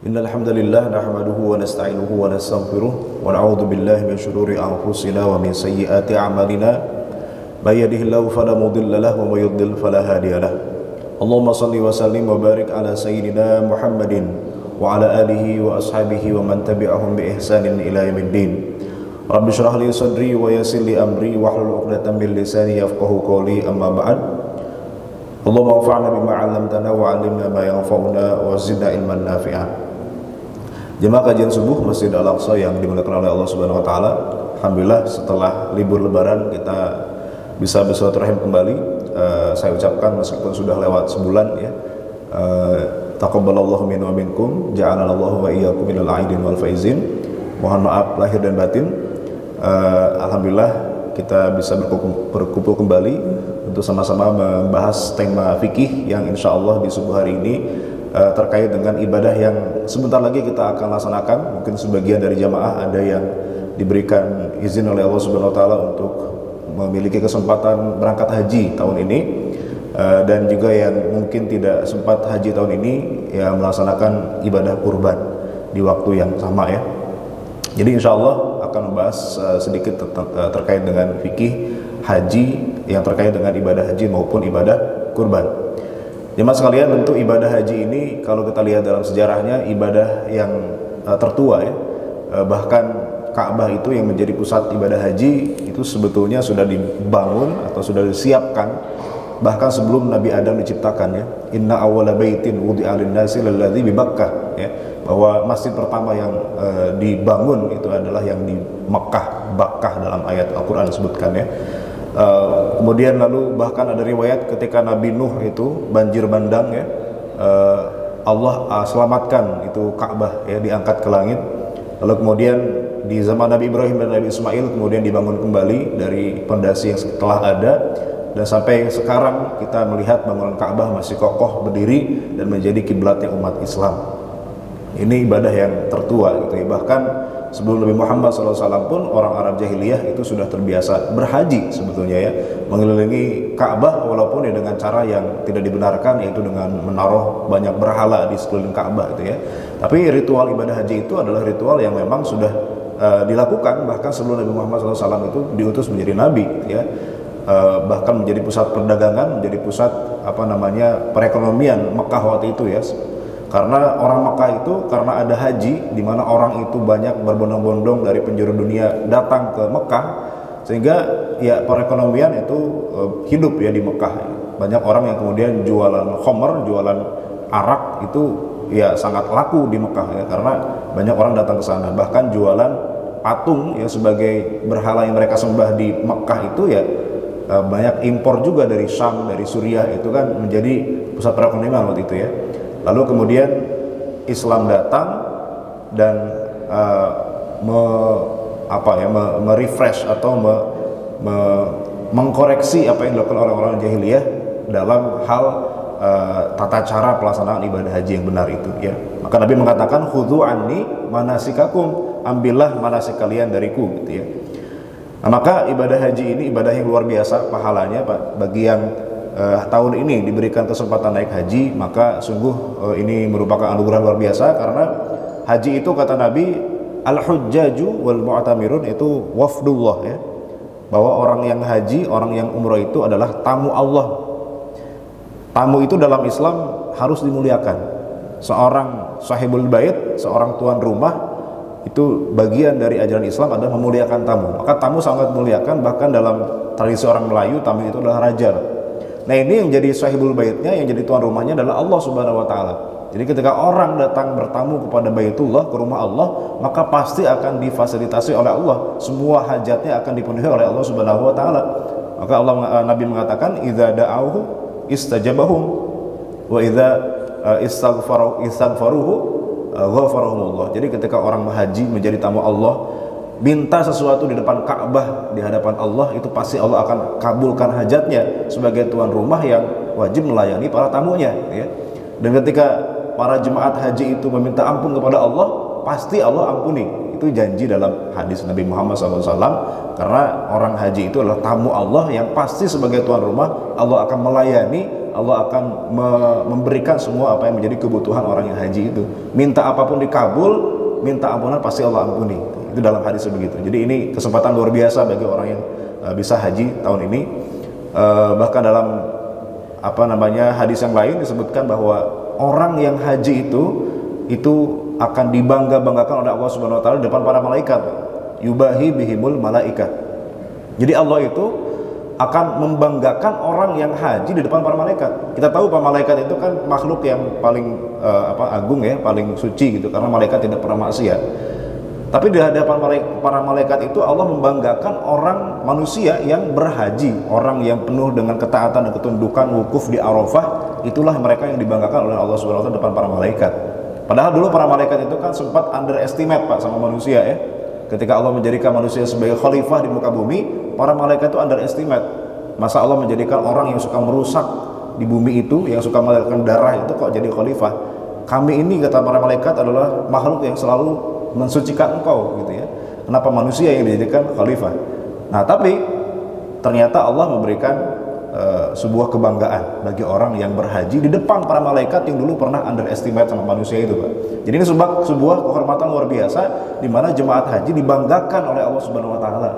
Innal hamdalillah nahmaduhu wa nasta'inuhu wa nastaghfiruh wa na'udzu billahi min shururi anfusina wa min sayyiati a'malina may yahdihillahu fala mudilla lahu wa may yudlil fala hadiya lahu. Allahumma shalli wa sallim wa barik ala sayyidina Muhammadin wa ala alihi wa ashabihi wa man tabi'ahum bi ihsanin ila yaumiddin. Rabbi shrah li sadri wa yassir li amri wahlul 'uqdatam min lisani yafqahu qawli, amma ba'd. Allahumma anfa'na bima 'allamtana wa 'allimna ma yanfa'una wa zidna ilman nafi'a. Jemaah kajian subuh Masjid Al-Aqsa yang dimuliakan oleh Allah Subhanahu wa taala. Alhamdulillah setelah libur lebaran kita bisa bersilaturahim kembali. Saya ucapkan meskipun sudah lewat sebulan ya. Taqabbalallahu minna wa minkum, ja'alanallahu wa iyyakum minal aidin wal faizin. Mohon maaf lahir dan batin. Alhamdulillah kita bisa berkumpul kembali untuk sama-sama membahas tema fikih yang insyaallah di subuh hari ini terkait dengan ibadah yang sebentar lagi kita akan laksanakan. Mungkin sebagian dari jamaah ada yang diberikan izin oleh Allah Subhanahu wa taala untuk memiliki kesempatan berangkat haji tahun ini, dan juga yang mungkin tidak sempat haji tahun ini ya melaksanakan ibadah kurban di waktu yang sama ya. Jadi insya Allah akan membahas sedikit terkait dengan fikih haji yang terkait dengan ibadah haji maupun ibadah kurban. Jemaah sekalian, tentu ibadah haji ini kalau kita lihat dalam sejarahnya ibadah yang tertua ya. Bahkan Ka'bah itu yang menjadi pusat ibadah haji itu sebetulnya sudah dibangun atau sudah disiapkan bahkan sebelum Nabi Adam diciptakan ya. Inna awwala baitin wudi'a lin-nasi lalladzi bi Bakkah ya. Bahwa masjid pertama yang dibangun itu adalah yang di Makkah, Bakkah dalam ayat Al-Qur'an disebutkan ya. Kemudian lalu bahkan ada riwayat ketika Nabi Nuh itu banjir bandang ya, Allah selamatkan itu Ka'bah ya, diangkat ke langit. Lalu kemudian di zaman Nabi Ibrahim dan Nabi Ismail kemudian dibangun kembali dari pondasi yang telah ada, dan sampai sekarang kita melihat bangunan Ka'bah masih kokoh berdiri dan menjadi kiblatnya umat Islam. Ini ibadah yang tertua gitu ya. Bahkan sebelum Nabi Muhammad SAW pun orang Arab jahiliyah itu sudah terbiasa berhaji sebetulnya ya, mengelilingi Ka'bah walaupun ya dengan cara yang tidak dibenarkan, yaitu dengan menaruh banyak berhala di sekeliling Ka'bah gitu ya. Tapi ritual ibadah haji itu adalah ritual yang memang sudah dilakukan bahkan sebelum Nabi Muhammad SAW itu diutus menjadi nabi gitu ya. Bahkan menjadi pusat perdagangan, menjadi pusat perekonomian Mekah waktu itu ya. Karena orang Mekah itu karena ada haji di mana orang itu banyak berbondong-bondong dari penjuru dunia datang ke Mekah, sehingga ya perekonomian itu hidup ya di Mekah. Banyak orang yang kemudian jualan khamr, jualan arak itu ya sangat laku di Mekah ya, karena banyak orang datang ke sana. Bahkan jualan patung ya sebagai berhala yang mereka sembah di Mekah itu ya banyak impor juga dari Syam, dari Suriah, itu kan menjadi pusat perekonomian waktu itu ya. Lalu kemudian Islam datang dan merefresh atau mengkoreksi apa yang dilakukan orang-orang jahiliyah dalam hal tata cara pelaksanaan ibadah haji yang benar itu ya. Maka Nabi mengatakan khudhu anni manasikakum, ambillah manasik kalian dariku gitu ya. Nah, maka ibadah haji ini ibadah yang luar biasa pahalanya Pak. Bagi yang tahun ini diberikan kesempatan naik haji, maka sungguh ini merupakan anugerah luar biasa, karena haji itu kata Nabi al-hujjaju wal mu'tamirun itu wafdullah ya. Bahwa orang yang haji, orang yang umrah itu adalah tamu Allah. Tamu itu dalam Islam harus dimuliakan. Seorang sahibul bait, seorang tuan rumah, itu bagian dari ajaran Islam adalah memuliakan tamu. Maka tamu sangat memuliakan, bahkan dalam tradisi orang Melayu tamu itu adalah raja. Nah, ini yang jadi sahibul baitnya, yang jadi tuan rumahnya adalah Allah Subhanahu wa taala. Jadi ketika orang datang bertamu kepada Baitullah, ke rumah Allah, maka pasti akan difasilitasi oleh Allah. Semua hajatnya akan dipenuhi oleh Allah Subhanahu wa taala. Maka Nabi mengatakan idza da'auhu istajabahum wa idza istaghfaruhu ghafarahumullah. Jadi ketika orang haji menjadi tamu Allah, minta sesuatu di depan Ka'bah di hadapan Allah, itu pasti Allah akan kabulkan hajatnya sebagai tuan rumah yang wajib melayani para tamunya ya. Dan ketika para jemaat haji itu meminta ampun kepada Allah, pasti Allah ampuni. Itu janji dalam hadis Nabi Muhammad SAW. Karena orang haji itu adalah tamu Allah yang pasti sebagai tuan rumah Allah akan melayani, Allah akan memberikan semua apa yang menjadi kebutuhan orang yang haji itu. Minta apapun dikabul, minta ampunan pasti Allah ampuni. Itu dalam hadis begitu. Jadi ini kesempatan luar biasa bagi orang yang bisa haji tahun ini. Bahkan dalam hadis yang lain disebutkan bahwa orang yang haji itu akan dibangga-banggakan oleh Allah Subhanahu wa taala di depan para malaikat. Yubahi bihimul malaikat. Jadi Allah itu akan membanggakan orang yang haji di depan para malaikat. Kita tahu para malaikat itu kan makhluk yang paling agung ya, paling suci gitu, karena malaikat tidak pernah maksiat. Tapi di hadapan para malaikat itu Allah membanggakan orang manusia yang berhaji, orang yang penuh dengan ketaatan dan ketundukan, wukuf di Arafah, itulah mereka yang dibanggakan oleh Allah Subhanahu wa taala depan para malaikat. Padahal dulu para malaikat itu kan sempat underestimate Pak sama manusia ya. Ketika Allah menjadikan manusia sebagai khalifah di muka bumi, para malaikat itu underestimate. Masa Allah menjadikan orang yang suka merusak di bumi itu, yang suka mengalirkan darah itu kok jadi khalifah? Kami ini, kata para malaikat, adalah makhluk yang selalu mensucikan engkau gitu ya. Kenapa manusia yang dijadikan khalifah? Nah, tapi ternyata Allah memberikan sebuah kebanggaan bagi orang yang berhaji di depan para malaikat yang dulu pernah underestimate sama manusia itu, Pak. Jadi ini sebuah kehormatan luar biasa di mana jemaat haji dibanggakan oleh Allah Subhanahu wa taala.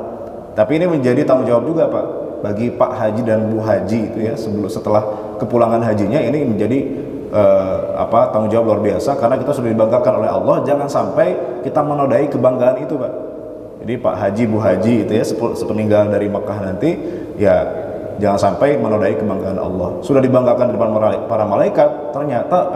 Tapi ini menjadi tanggung jawab juga, Pak, bagi Pak Haji dan Bu Haji itu ya, setelah kepulangan hajinya ini menjadi tanggung jawab luar biasa, karena kita sudah dibanggakan oleh Allah. Jangan sampai kita menodai kebanggaan itu, Pak. Jadi Pak Haji, Bu Haji itu ya, sepeninggal dari Mekah nanti ya, jangan sampai menodai kebanggaan Allah. Sudah dibanggakan di depan para malaikat, ternyata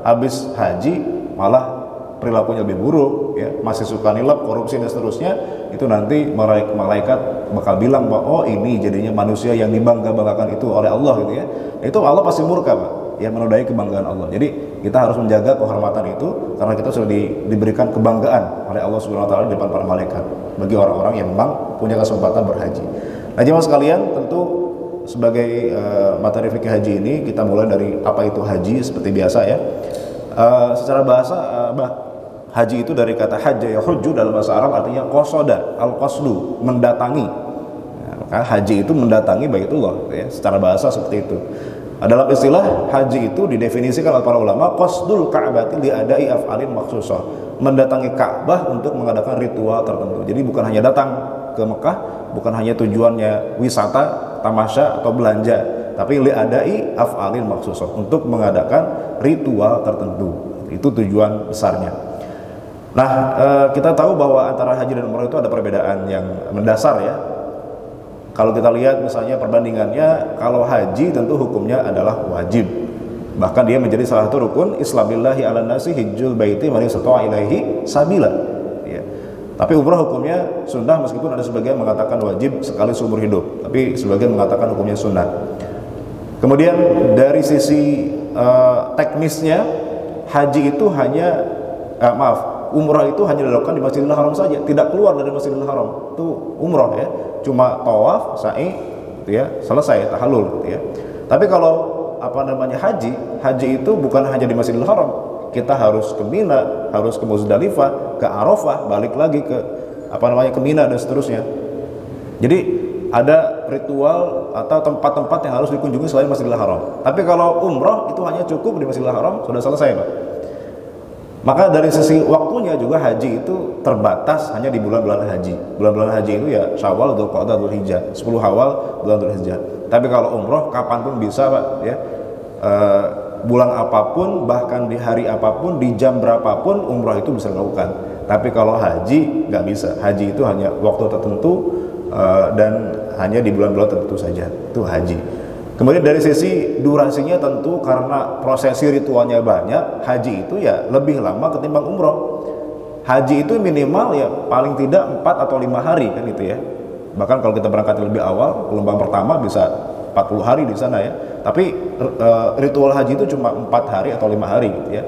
habis haji malah perilakunya lebih buruk ya, masih suka nilap, korupsi dan seterusnya. Itu nanti malaikat bakal bilang bahwa oh, ini jadinya manusia yang dibangga-banggakan itu oleh Allah gitu ya. Itu Allah pasti murka, Pak, ya, menodai kebanggaan Allah. Jadi kita harus menjaga kehormatan itu, karena kita sudah diberikan kebanggaan oleh Allah Subhanahu wa taala di depan para malaikat bagi orang-orang yang memang punya kesempatan berhaji. Nah, jemaah sekalian, tentu sebagai materi fikih haji ini kita mulai dari apa itu haji seperti biasa ya. Secara bahasa haji itu dari kata hajja yahujju, dalam bahasa Arab artinya qasada, al-qasdu, mendatangi. Nah, maka haji itu mendatangi Baitullah ya, secara bahasa seperti itu. Dalam istilah haji itu didefinisikan oleh para ulama qasdul ka'bati li adai af'alin makhsusah, mendatangi Ka'bah untuk mengadakan ritual tertentu. Jadi bukan hanya datang ke Mekah, bukan hanya tujuannya wisata, tamasya atau belanja, tapi li adai af'alin makhsusah, untuk mengadakan ritual tertentu. Itu tujuan besarnya. Nah, kita tahu bahwa antara haji dan umrah itu ada perbedaan yang mendasar ya. Kalau kita lihat misalnya perbandingannya, kalau haji tentu hukumnya adalah wajib. Bahkan dia menjadi salah satu rukun Islamillahi ala nasi hijjul baiti man istata'a ilaihi sabila. Ya. Tapi umrah hukumnya sunnah, meskipun ada sebagian mengatakan wajib sekali seumur hidup, tapi sebagian mengatakan hukumnya sunnah. Kemudian dari sisi teknisnya, haji itu umrah itu hanya dilakukan di Masjidil Haram saja, tidak keluar dari Masjidil Haram. Itu umrah ya, cuma tawaf, sa'i, gitu ya, selesai tahallul gitu ya. Tapi kalau haji itu bukan hanya di Masjidil Haram. Kita harus ke Mina, harus ke Muzdalifah, ke Arafah, balik lagi ke ke Mina dan seterusnya. Jadi ada ritual atau tempat-tempat yang harus dikunjungi selain Masjidil Haram. Tapi kalau umrah itu hanya cukup di Masjidil Haram, sudah selesai, Pak. Maka dari sisi waktunya juga haji itu terbatas hanya di bulan-bulan haji. Bulan-bulan haji itu ya Syawal, Dzulqa'dah, Dzulhijjah, 10 Awal, bulan Dzulhijjah. Tapi kalau umroh kapanpun bisa, Pak, ya. Bulan apapun, bahkan di hari apapun, di jam berapapun umroh itu bisa dilakukan. Tapi kalau haji nggak bisa. Haji itu hanya waktu tertentu dan hanya di bulan-bulan tertentu saja. Itu haji. Kemudian dari sisi durasinya tentu karena prosesi ritualnya banyak, haji itu ya lebih lama ketimbang umroh. Haji itu minimal ya paling tidak 4 atau 5 hari kan gitu ya. Bahkan kalau kita berangkat lebih awal, gelombang pertama bisa 40 hari di sana ya. Tapi ritual haji itu cuma 4 hari atau 5 hari gitu ya.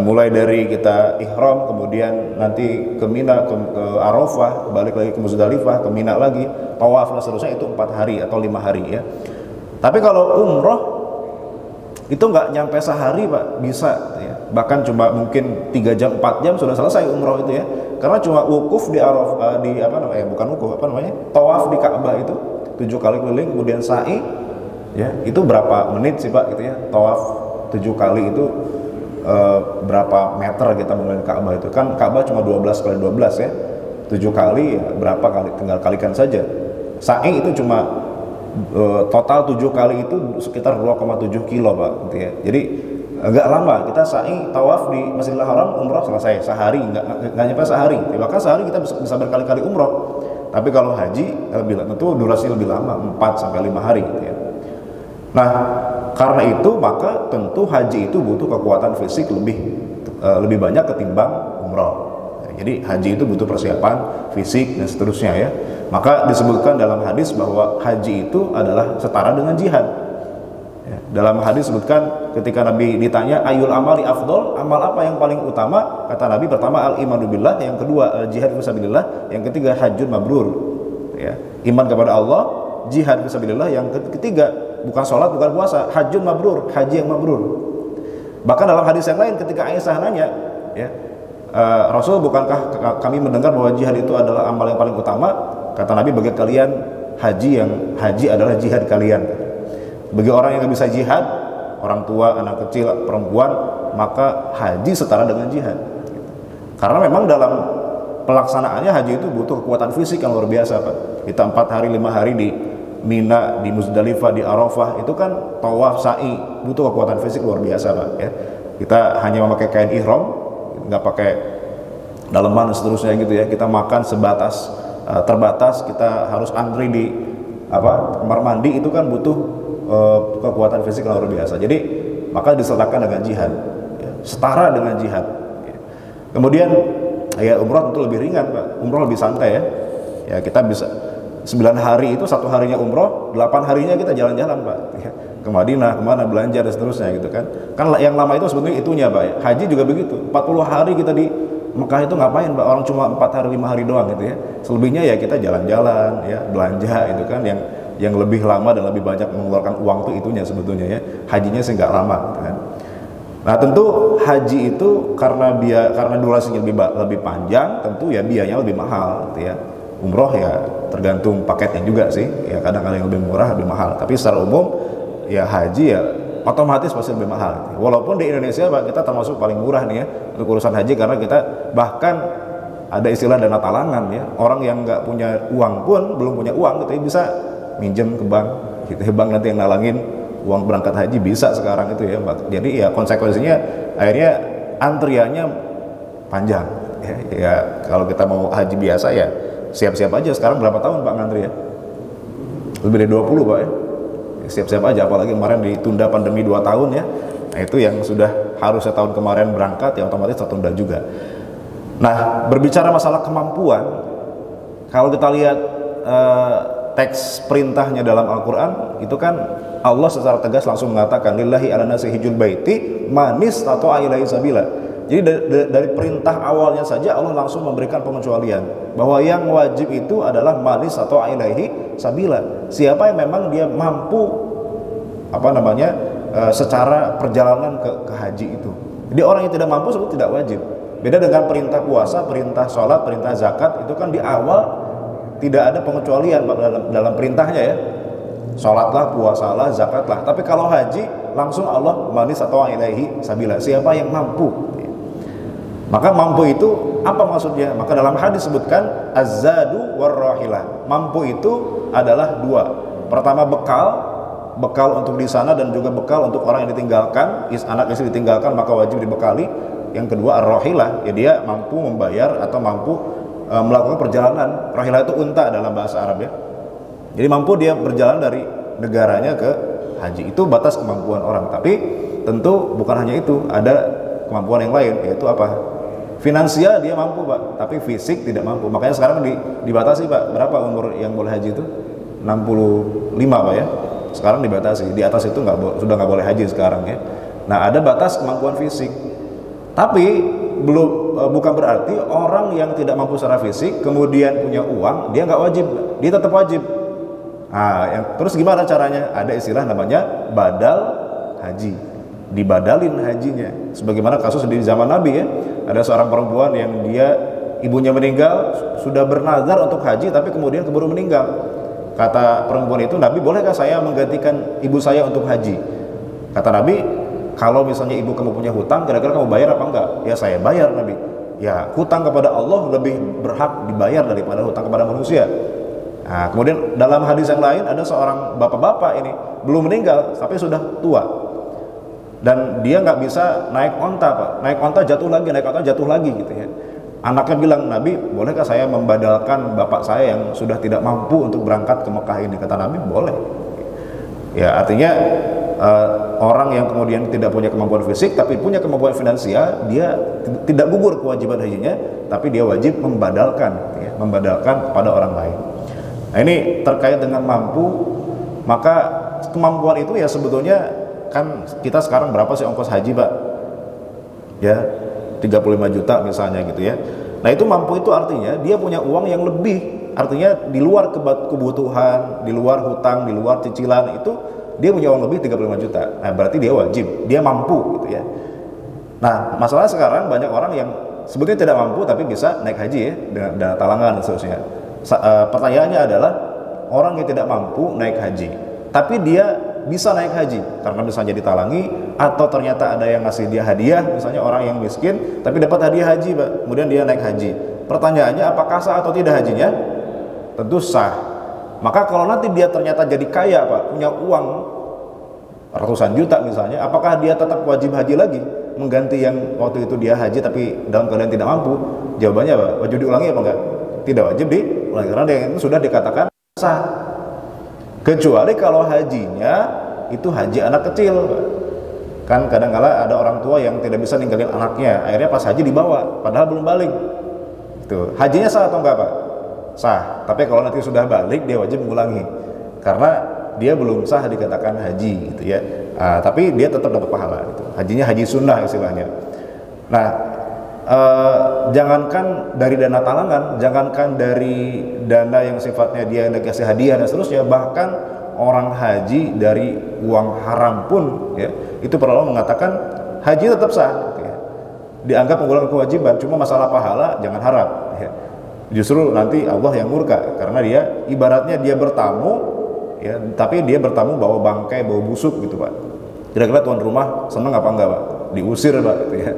Mulai dari kita ihram, kemudian nanti ke Mina, ke Arafah, balik lagi ke Muzdalifah, ke Mina lagi, tawaf dan seterusnya, itu 4 hari atau 5 hari ya. Tapi kalau umroh itu nggak nyampe sehari, Pak, bisa ya. Bahkan cuma mungkin 3 jam 4 jam sudah selesai umroh itu ya. Karena cuma wukuf di Arafah, tawaf di Ka'bah itu 7 kali keliling, kemudian sa'i Ya, itu berapa menit sih Pak gitu ya? Tawaf 7 kali itu berapa meter kita mengelilingi Ka'bah itu? Kan Ka'bah cuma 12 kali 12 ya. 7 kali ya berapa kali, tinggal kalikan saja. Sa'i itu cuma total 7 kali itu sekitar 2,7 kilo Pak gitu ya. Jadi agak lama kita sa'i tawaf di Masjidil Haram, umroh selesai sehari, nggak nyampe sehari. Bahkan sehari kita bisa berkali-kali umroh. Tapi kalau haji tentu durasi lebih lama, 4 sampai 5 hari gitu ya. Nah, karena itu maka tentu haji itu butuh kekuatan fisik lebih banyak ketimbang umroh. Jadi haji itu butuh persiapan fisik dan seterusnya ya. Maka disebutkan dalam hadis bahwa haji itu adalah setara dengan jihad. Ya, dalam hadis disebutkan ketika Nabi ditanya ayul amali afdol, amal apa yang paling utama? Kata Nabi pertama al-imanu billah, yang kedua al-jihad fisabilillah, yang ketiga hajjun mabrur. Ya, iman kepada Allah, jihad fisabilillah, yang ketiga bukan sholat, bukan puasa, hajjun mabrur, haji yang mabrur. Bahkan dalam hadis yang lain ketika Aisyah nanya, ya, Rasul, bukankah kami mendengar bahwa jihad itu adalah amal yang paling utama? Kata Nabi, bagi kalian haji adalah jihad kalian. Bagi orang yang tidak bisa jihad, orang tua, anak kecil, perempuan, maka haji setara dengan jihad. Karena memang dalam pelaksanaannya haji itu butuh kekuatan fisik yang luar biasa Pak. Kita 4 hari 5 hari di Mina, di Muzdalifah, di Arafah, itu kan tawaf, sa'i, butuh kekuatan fisik luar biasa Pak ya. Kita hanya memakai kain ihram, nggak pakai daleman dan seterusnya gitu ya. Kita makan sebatas terbatas, kita harus antri di kamar mandi, itu kan butuh kekuatan fisik yang luar biasa. Jadi maka disertakan dengan jihad ya, setara dengan jihad ya. Kemudian ya umroh tentu lebih ringan Pak, umroh lebih santai ya. Ya kita bisa 9 hari itu 1 harinya umroh, 8 harinya kita jalan-jalan Pak ya, ke Madinah, kemana belanja dan seterusnya gitu kan. Kan yang lama itu sebetulnya itunya Pak ya. Haji juga begitu, 40 hari kita di Mekah itu ngapain Pak? Orang cuma 4 hari 5 hari doang gitu ya. Selebihnya ya kita jalan-jalan ya, belanja itu kan, yang lebih lama dan lebih banyak mengeluarkan uang tuh itunya sebetulnya ya. Hajinya sih nggak lama gitu kan. Nah tentu haji itu karena durasinya lebih panjang, tentu ya biayanya lebih mahal gitu ya. Umroh ya tergantung paketnya juga sih ya, kadang ada yang lebih murah, lebih mahal, tapi secara umum ya haji ya otomatis pasti lebih mahal gitu. Walaupun di Indonesia Pak kita termasuk paling murah nih ya untuk urusan haji, karena kita bahkan ada istilah dana talangan ya. Orang yang nggak punya uang pun, belum punya uang gitu ya, bisa minjem ke bank gitu ya, bank nanti yang nalangin uang berangkat haji bisa sekarang itu ya. Jadi ya konsekuensinya akhirnya antriannya panjang ya. Kalau kita mau haji biasa ya siap-siap aja. Sekarang berapa tahun Pak ngantri ya? Lebih dari 20 Pak ya. Siap-siap aja, apalagi kemarin ditunda pandemi 2 tahun ya. Nah itu yang sudah harusnya tahun kemarin berangkat ya otomatis tertunda juga. Nah berbicara masalah kemampuan, kalau kita lihat teks perintahnya dalam Al-Quran itu kan Allah secara tegas langsung mengatakan lillahi ala nasi hijul baiti manis atau ilaihi sabila. Jadi dari perintah awalnya saja Allah langsung memberikan pengecualian bahwa yang wajib itu adalah manis atau ilaihi sabila. Siapa yang memang dia mampu secara perjalanan ke haji itu. Jadi orang yang tidak mampu sebetulnya tidak wajib. Beda dengan perintah puasa, perintah sholat, perintah zakat, itu kan di awal tidak ada pengecualian dalam perintahnya ya. Sholatlah, puasalah, zakatlah. Tapi kalau haji langsung Allah manis atau ilaihi sabila. Siapa yang mampu? Maka mampu itu apa maksudnya? Maka dalam hadis disebutkan az-zadu war-rahilah. Mampu itu adalah 2. Pertama bekal untuk di sana, dan juga bekal untuk orang yang ditinggalkan, anak istri ditinggalkan maka wajib dibekali. Yang kedua ar-rahilah, ya dia mampu membayar atau mampu melakukan perjalanan. Rahilah itu unta dalam bahasa Arab ya. Jadi mampu dia berjalan dari negaranya ke haji. Itu batas kemampuan orang. Tapi tentu bukan hanya itu, ada kemampuan yang lain, yaitu apa? Finansial dia mampu Pak, tapi fisik tidak mampu. Makanya sekarang dibatasi Pak. Berapa umur yang boleh haji itu? 65 Pak ya. Sekarang dibatasi. Di atas itu sudah nggak boleh haji sekarang ya. Nah ada batas kemampuan fisik. Tapi bukan berarti orang yang tidak mampu secara fisik kemudian punya uang dia nggak wajib. Dia tetap wajib. Nah, terus gimana caranya? Ada istilah namanya badal haji. Dibadalin hajinya, sebagaimana kasus di zaman Nabi ya. Ada seorang perempuan yang ibunya meninggal, sudah bernazar untuk haji tapi kemudian keburu meninggal. Kata perempuan itu, Nabi, bolehkah saya menggantikan ibu saya untuk haji? Kata Nabi, kalau misalnya ibu kamu punya hutang, kira-kira kamu bayar apa enggak? Ya saya bayar, Nabi. Ya, hutang kepada Allah lebih berhak dibayar daripada hutang kepada manusia. Nah, kemudian dalam hadis yang lain ada seorang bapak-bapak ini belum meninggal tapi sudah tua, dan dia nggak bisa naik onta, Pak. Naik onta jatuh lagi, naik onta jatuh lagi gitu ya. Anaknya bilang, Nabi, bolehkah saya membadalkan bapak saya yang sudah tidak mampu untuk berangkat ke Mekah ini? Kata Nabi, boleh. Ya, artinya orang yang kemudian tidak punya kemampuan fisik tapi punya kemampuan finansial, dia tidak gugur kewajiban hajinya, tapi dia wajib membadalkan, gitu ya, membadalkan kepada orang lain. Nah, ini terkait dengan mampu. Maka kemampuan itu ya sebetulnya kan kita sekarang berapa sih ongkos haji, Pak? Ya, 35 juta misalnya gitu ya. Nah, itu mampu itu artinya dia punya uang yang lebih, artinya di luar kebutuhan, di luar hutang, di luar cicilan, itu dia punya uang lebih 35 juta. Nah, berarti dia wajib, dia mampu gitu ya. Nah, masalah sekarang banyak orang yang sebetulnya tidak mampu tapi bisa naik haji ya, dengan dana talangan dan seterusnya. Pertanyaannya adalah, orang yang tidak mampu naik haji tapi dia bisa naik haji karena misalnya ditalangi, atau ternyata ada yang ngasih dia hadiah, misalnya orang yang miskin tapi dapat hadiah haji, Pak, kemudian dia naik haji. Pertanyaannya, apakah sah atau tidak hajinya? Tentu sah. Maka kalau nanti dia ternyata jadi kaya, Pak, punya uang ratusan juta misalnya, apakah dia tetap wajib haji lagi mengganti yang waktu itu dia haji tapi dalam keadaan tidak mampu? Jawabannya, Pak, wajib diulangi apa enggak? Tidak wajib diulangi, karena yang itu sudah dikatakan sah. Kecuali kalau hajinya itu haji anak kecil, Pak. Kan kadang-kala ada orang tua yang tidak bisa ninggalin anaknya, akhirnya pas haji dibawa padahal belum balik. Itu hajinya sah atau enggak, Pak? Sah. Tapi kalau nanti sudah balik, dia wajib mengulangi karena dia belum sah dikatakan haji gitu ya. Tapi dia tetap dapat pahala gitu. Hajinya haji sunnah istilahnya. Nah, jangankan dari dana talangan, jangankan dari dana yang sifatnya dia dikasih hadiah dan seterusnya, bahkan orang haji dari uang haram pun ya, itu para ulama mengatakan haji tetap sah gitu ya. Dianggap mengulangi kewajiban, cuma masalah pahala jangan harap ya. Justru nanti Allah yang murka karena dia ibaratnya dia bertamu ya, tapi dia bertamu bawa bangkai, bawa busuk gitu, Pak. Kira-kira tuan rumah senang apa enggak, Pak? Diusir, Pak, gitu ya.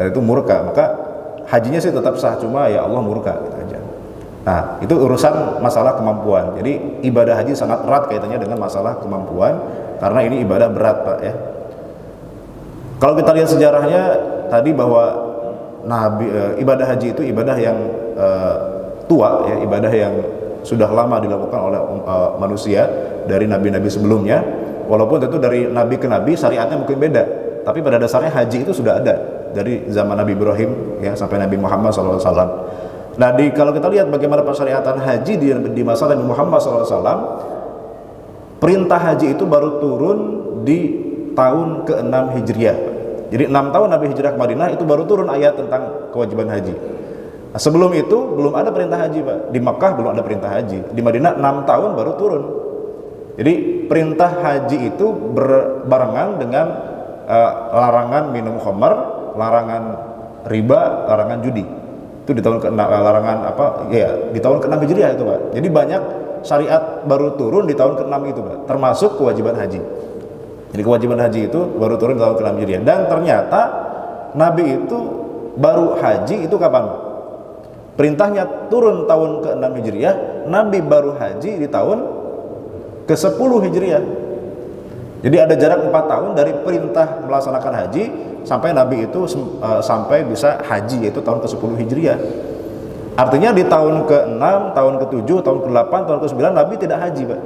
Itu murka. Maka hajinya sih tetap sah, cuma ya Allah murka gitu aja. Nah, itu urusan masalah kemampuan. Jadi ibadah haji sangat erat kaitannya dengan masalah kemampuan karena ini ibadah berat, Pak ya. Kalau kita lihat sejarahnya tadi bahwa ibadah haji itu ibadah yang tua ya, ibadah yang sudah lama dilakukan oleh manusia dari nabi-nabi sebelumnya. Walaupun tentu dari nabi ke nabi syariatnya mungkin beda, tapi pada dasarnya haji itu sudah ada dari zaman Nabi Ibrahim ya sampai Nabi Muhammad SAW. Nah, kalau kita lihat bagaimana persyariatan haji di masa Nabi Muhammad SAW, perintah haji itu baru turun di tahun ke-6 Hijriah. Jadi 6 tahun Nabi hijrah ke Madinah itu baru turun ayat tentang kewajiban haji. Nah, sebelum itu belum ada perintah haji, Pak. Di Makkah belum ada perintah haji. Di Madinah 6 tahun baru turun. Jadi perintah haji itu berbarengan dengan larangan minum khamar, larangan riba, larangan judi. Itu di tahun ke-6, larangan apa? Ya, di tahun ke-6 Hijriah itu, Pak. Jadi banyak syariat baru turun di tahun ke-6 itu, Pak. Termasuk kewajiban haji. Jadi kewajiban haji itu baru turun di tahun ke-6 Hijriah. Dan ternyata Nabi itu baru haji itu kapan? Perintahnya turun tahun ke-6 Hijriah, Nabi baru haji di tahun ke-10 Hijriah. Jadi ada jarak 4 tahun dari perintah melaksanakan haji sampai Nabi itu sampai bisa haji, yaitu tahun ke-10 Hijriah. Artinya di tahun ke-6, tahun ke-7, tahun ke-8, tahun ke-9 Nabi tidak haji, Pak.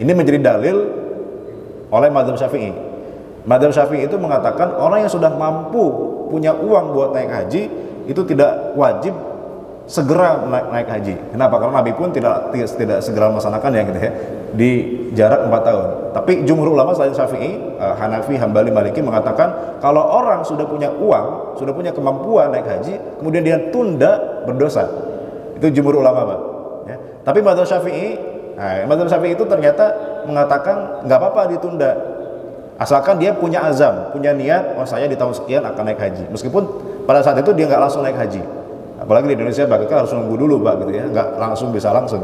Ini menjadi dalil oleh mazhab Syafi'i. Mazhab Syafi'i itu mengatakan orang yang sudah mampu punya uang buat naik haji itu tidak wajib segera naik haji. Kenapa? Karena Nabi pun tidak segera melaksanakan ya gitu ya, di jarak 4 tahun. Tapi jumhur ulama selain Syafi'i, Hanafi, Hambali, Maliki mengatakan kalau orang sudah punya uang, sudah punya kemampuan naik haji, kemudian dia tunda, berdosa. Itu jumhur ulama, Pak. Ya. Tapi mazhab Syafi'i itu ternyata mengatakan nggak apa-apa ditunda, asalkan dia punya azam, punya niat, saya di tahun sekian akan naik haji. Meskipun pada saat itu dia nggak langsung naik haji. Apalagi di Indonesia, Pak, kita harus nunggu dulu, Pak, gitu ya, nggak langsung bisa langsung.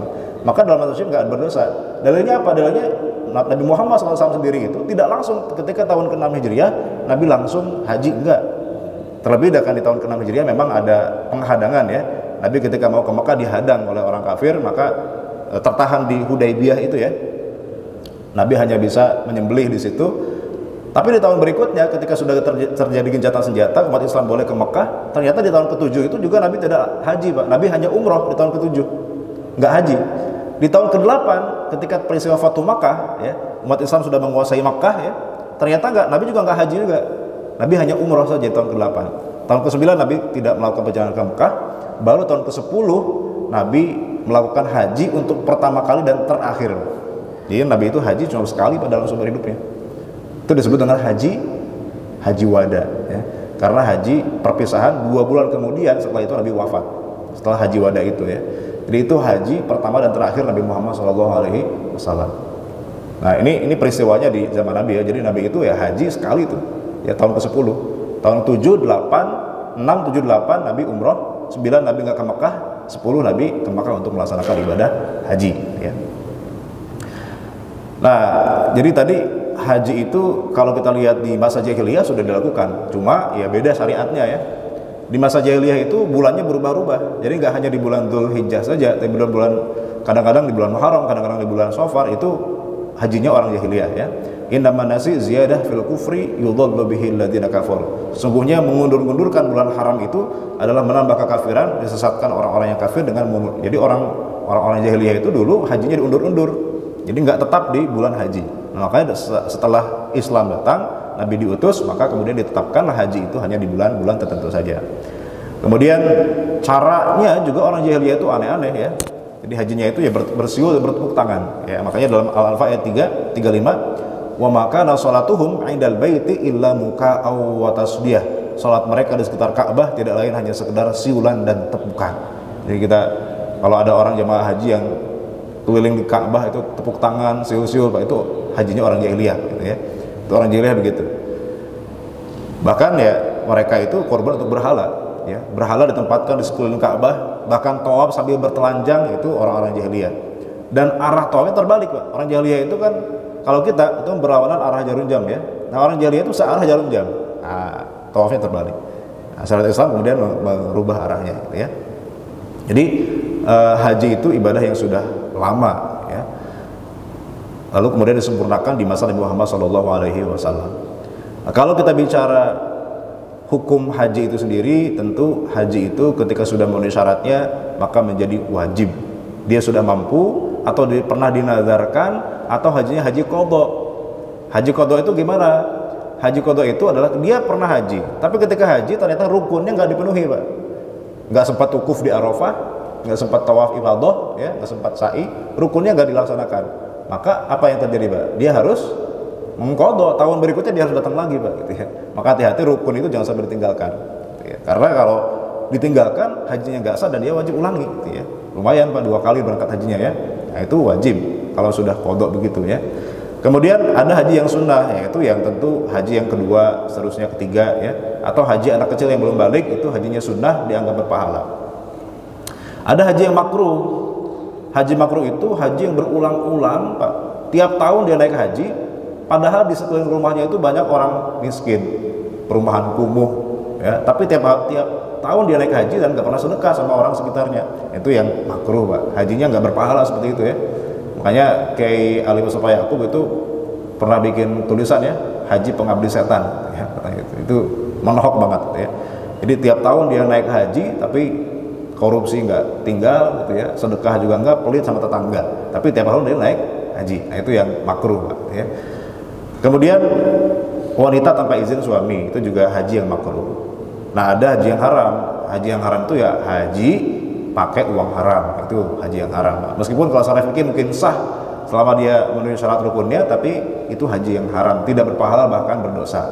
maka dalam satu sisi nggak berdosa. Dalilnya apa? Dalilnya Nabi Muhammad SAW sendiri itu tidak langsung ketika tahun ke-6 Hijriah Nabi langsung haji, enggak. Terlebih dahulu di tahun ke-6 Hijriah memang ada penghadangan ya. Nabi ketika mau ke Mekah dihadang oleh orang kafir, maka tertahan di Hudaybiyah itu ya. Nabi hanya bisa menyembelih di situ. Tapi di tahun berikutnya ketika sudah terjadi gencatan senjata, umat Islam boleh ke Mekah, ternyata di tahun ke-7 itu juga Nabi tidak haji, Pak. Nabi hanya umroh di tahun ke-7. Enggak haji. Di tahun ke-8 ketika peristiwa Fatu Makkah ya, umat Islam sudah menguasai Makkah ya, ternyata enggak, Nabi juga enggak haji juga. Nabi hanya umroh saja di tahun ke-8. Tahun ke-9 Nabi tidak melakukan perjalanan ke Mekah. Baru tahun ke-10 Nabi melakukan haji untuk pertama kali dan terakhir. Jadi Nabi itu haji cuma sekali pada dalam seumur hidupnya. Itu disebut dengan haji wada ya. Karena haji perpisahan 2 bulan kemudian setelah itu Nabi wafat. Setelah haji wada itu ya. Jadi itu haji pertama dan terakhir Nabi Muhammad SAW. Nah ini peristiwanya di zaman Nabi ya. Jadi Nabi itu ya haji sekali itu ya, tahun ke-10. Tahun 7, 8, 6, 7, 8 Nabi umroh, 9 Nabi nggak ke Mekah, 10 Nabi ke Mekah untuk melaksanakan ibadah haji ya. Nah jadi tadi haji itu kalau kita lihat di masa jahiliyah sudah dilakukan, cuma ya beda syariatnya ya. Di masa jahiliyah itu bulannya berubah-ubah, jadi nggak hanya di bulan Dzulhijjah saja, tapi bulan kadang-kadang di bulan Muharram, kadang-kadang di bulan Safar, itu hajinya orang jahiliyah ya. Innaman nasi ziyadah fil kufri yudhallu bihi alladziina kafaru. Sungguhnya mengundur-undurkan bulan haram itu adalah menambah kekafiran, disesatkan orang-orang yang kafir dengan jadi orang-orang jahiliyah itu dulu hajinya diundur-undur, jadi nggak tetap di bulan haji. Nah, makanya setelah Islam datang, Nabi diutus, maka kemudian ditetapkanlah haji itu hanya di bulan-bulan tertentu saja. Kemudian caranya juga orang jahiliyah itu aneh-aneh ya. Jadi hajinya itu ya bersiul, bertepuk tangan ya. Makanya dalam Al-Anfal ayat 35, wa makana sholatuhum 'indal baiti illa muka'aw wa tasbih. Salat mereka di sekitar Ka'bah tidak lain hanya sekedar siulan dan tepukan. Jadi kita kalau ada orang jemaah haji yang keliling di Ka'bah itu tepuk tangan, siul-siul, Pak, itu hajinya orang jahiliyah gitu ya. Itu orang jahiliyah begitu. Bahkan ya mereka itu korban untuk berhala ya. Berhala ditempatkan di sekeliling Ka'bah, bahkan tawaf sambil bertelanjang, itu orang-orang jahiliyah. Dan arah tawafnya terbalik, Pak. Orang jahiliyah itu kan kalau kita itu berlawanan arah jarum jam ya. Nah, orang jahiliyah itu searah jarum jam. Nah, tawafnya terbalik. Nah, syariat Islam kemudian merubah arahnya gitu ya. Jadi haji itu ibadah yang sudah lama ya. Lalu kemudian disempurnakan di masa Nabi Muhammad SAW. Nah, kalau kita bicara hukum haji itu sendiri, tentu haji itu ketika sudah memenuhi syaratnya maka menjadi wajib. Dia sudah mampu atau pernah dinazarkan atau hajinya haji qadha. Haji qadha itu gimana? Haji qadha itu adalah dia pernah haji, tapi ketika haji ternyata rukunnya nggak dipenuhi, Pak. Nggak sempat wukuf di Arafah, nggak sempat tawaf ifadah, ya, nggak sempat sa'i, rukunnya nggak dilaksanakan. Maka apa yang terjadi, Pak? Dia harus mengqadha, tahun berikutnya dia harus datang lagi, Pak, gitu ya. Maka hati-hati rukun itu jangan sampai ditinggalkan, gitu ya. Karena kalau ditinggalkan hajinya nggak sah dan dia wajib ulangi, gitu ya. Lumayan, Pak, 2 kali berangkat hajinya ya. Nah, itu wajib kalau sudah qadha begitu ya. Kemudian ada haji yang sunnah, yaitu yang tentu haji yang kedua, seterusnya ketiga ya, atau haji anak kecil yang belum balik, itu hajinya sunnah, dianggap berpahala. Ada haji yang makruh. Haji makruh itu haji yang berulang-ulang, Pak. Tiap tahun dia naik haji, padahal di sekeliling rumahnya itu banyak orang miskin, perumahan kumuh ya, tapi tiap tahun dia naik haji dan nggak pernah sedekah sama orang sekitarnya. Itu yang makruh, Pak. Hajinya nggak berpahala seperti itu ya. Makanya Kiai Ali Mustafa Yaqub itu pernah bikin tulisan ya, haji pengabdi setan ya, itu menohok banget ya. Jadi tiap tahun dia naik haji tapi korupsi nggak tinggal gitu ya, sedekah juga nggak, pelit sama tetangga, tapi tiap tahun dia naik haji. Nah, itu yang makruh, Pak, ya. Kemudian wanita tanpa izin suami, itu juga haji yang makruh. Nah, ada haji yang haram. Haji yang haram itu ya haji pakai uang haram, itu haji yang haram. Meskipun kalau secara fikih mungkin sah selama dia memenuhi syarat rukunnya, tapi itu haji yang haram, tidak berpahala bahkan berdosa.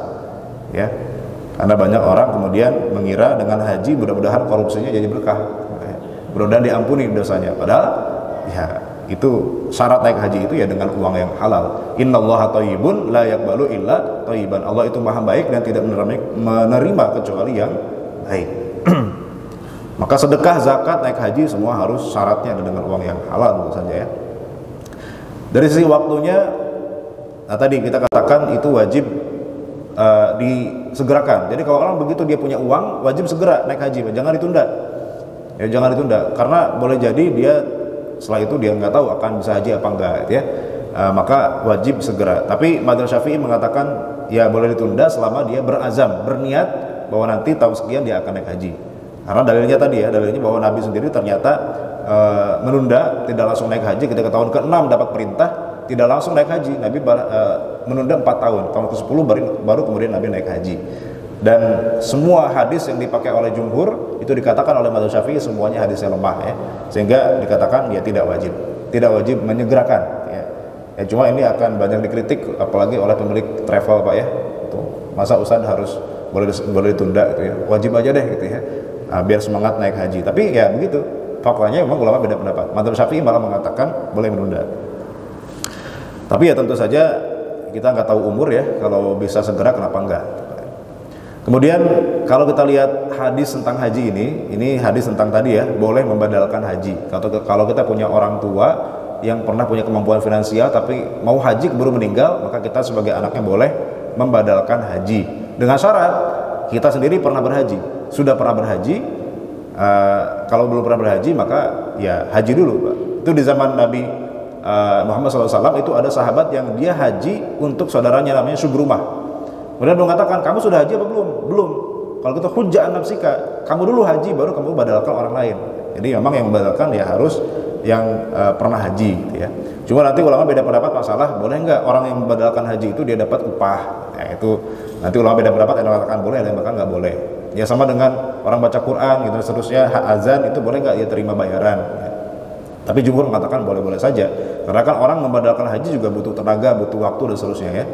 Ya. Karena banyak orang kemudian mengira dengan haji mudah-mudahan korupsinya jadi berkah. Mudah-mudahan diampuni dosanya. Padahal ya itu syarat naik haji itu ya dengan uang yang halal. Innallaha thayyibun la yaqbalu illa thayyiban. Allah itu maha baik dan tidak menerima kecuali yang baik. Maka sedekah, zakat, naik haji semua harus syaratnya ada dengan uang yang halal tentu saja ya. Dari sisi waktunya, nah tadi kita katakan itu wajib disegerakan. Jadi kalau orang begitu dia punya uang, wajib segera naik haji, jangan ditunda. Ya jangan ditunda, karena boleh jadi dia setelah itu dia nggak tahu akan bisa haji apa enggak, gitu ya. Maka wajib segera. Tapi Madzhab Syafi'i mengatakan ya boleh ditunda selama dia berazam, berniat bahwa nanti tahun sekian dia akan naik haji. Karena dalilnya tadi ya, dalilnya bahwa Nabi sendiri ternyata menunda, tidak langsung naik haji. Ketika tahun ke-6 dapat perintah, tidak langsung naik haji. Nabi menunda 4 tahun, tahun ke-10 baru kemudian Nabi naik haji. Dan semua hadis yang dipakai oleh jumhur itu dikatakan oleh Madzhab Syafi'i semuanya hadis yang lemah ya, sehingga dikatakan ya tidak wajib menyegerakan ya. Ya cuma ini akan banyak dikritik apalagi oleh pemilik travel Pak ya. Tuh, masa Ustadz harus boleh ditunda gitu ya, wajib aja deh gitu ya. Biar semangat naik haji. Tapi ya begitu, faktanya memang ulama beda pendapat. Madzhab Syafi'i malah mengatakan boleh menunda. Tapi ya tentu saja kita nggak tahu umur ya, kalau bisa segera kenapa enggak. Kemudian kalau kita lihat hadis tentang haji ini hadis tentang tadi ya, boleh membadalkan haji. Kalau kita punya orang tua yang pernah punya kemampuan finansial tapi mau haji keburu meninggal, maka kita sebagai anaknya boleh membadalkan haji dengan syarat kita sendiri pernah berhaji. Sudah pernah berhaji, kalau belum pernah berhaji maka ya haji dulu Pak. Itu di zaman Nabi Muhammad SAW itu ada sahabat yang dia haji untuk saudaranya namanya Subrumah. Kemudian dia mengatakan, kamu sudah haji apa belum? Belum. Kalau kita hujjah nafsika, kamu dulu haji baru kamu badalkan orang lain. Jadi memang yang membadalkan ya harus yang pernah haji gitu ya. Cuma nanti ulama beda pendapat masalah boleh nggak orang yang membadalkan haji itu dia dapat upah. Ya, itu nanti ulama beda pendapat, ada yang mengatakan boleh, ada yang mengatakan nggak boleh. Ya sama dengan orang baca Quran gitu seterusnya, hak azan itu boleh nggak dia terima bayaran ya. Tapi jumhur mengatakan boleh-boleh saja, karena kan orang membadalkan haji juga butuh tenaga, butuh waktu dan seterusnya ya.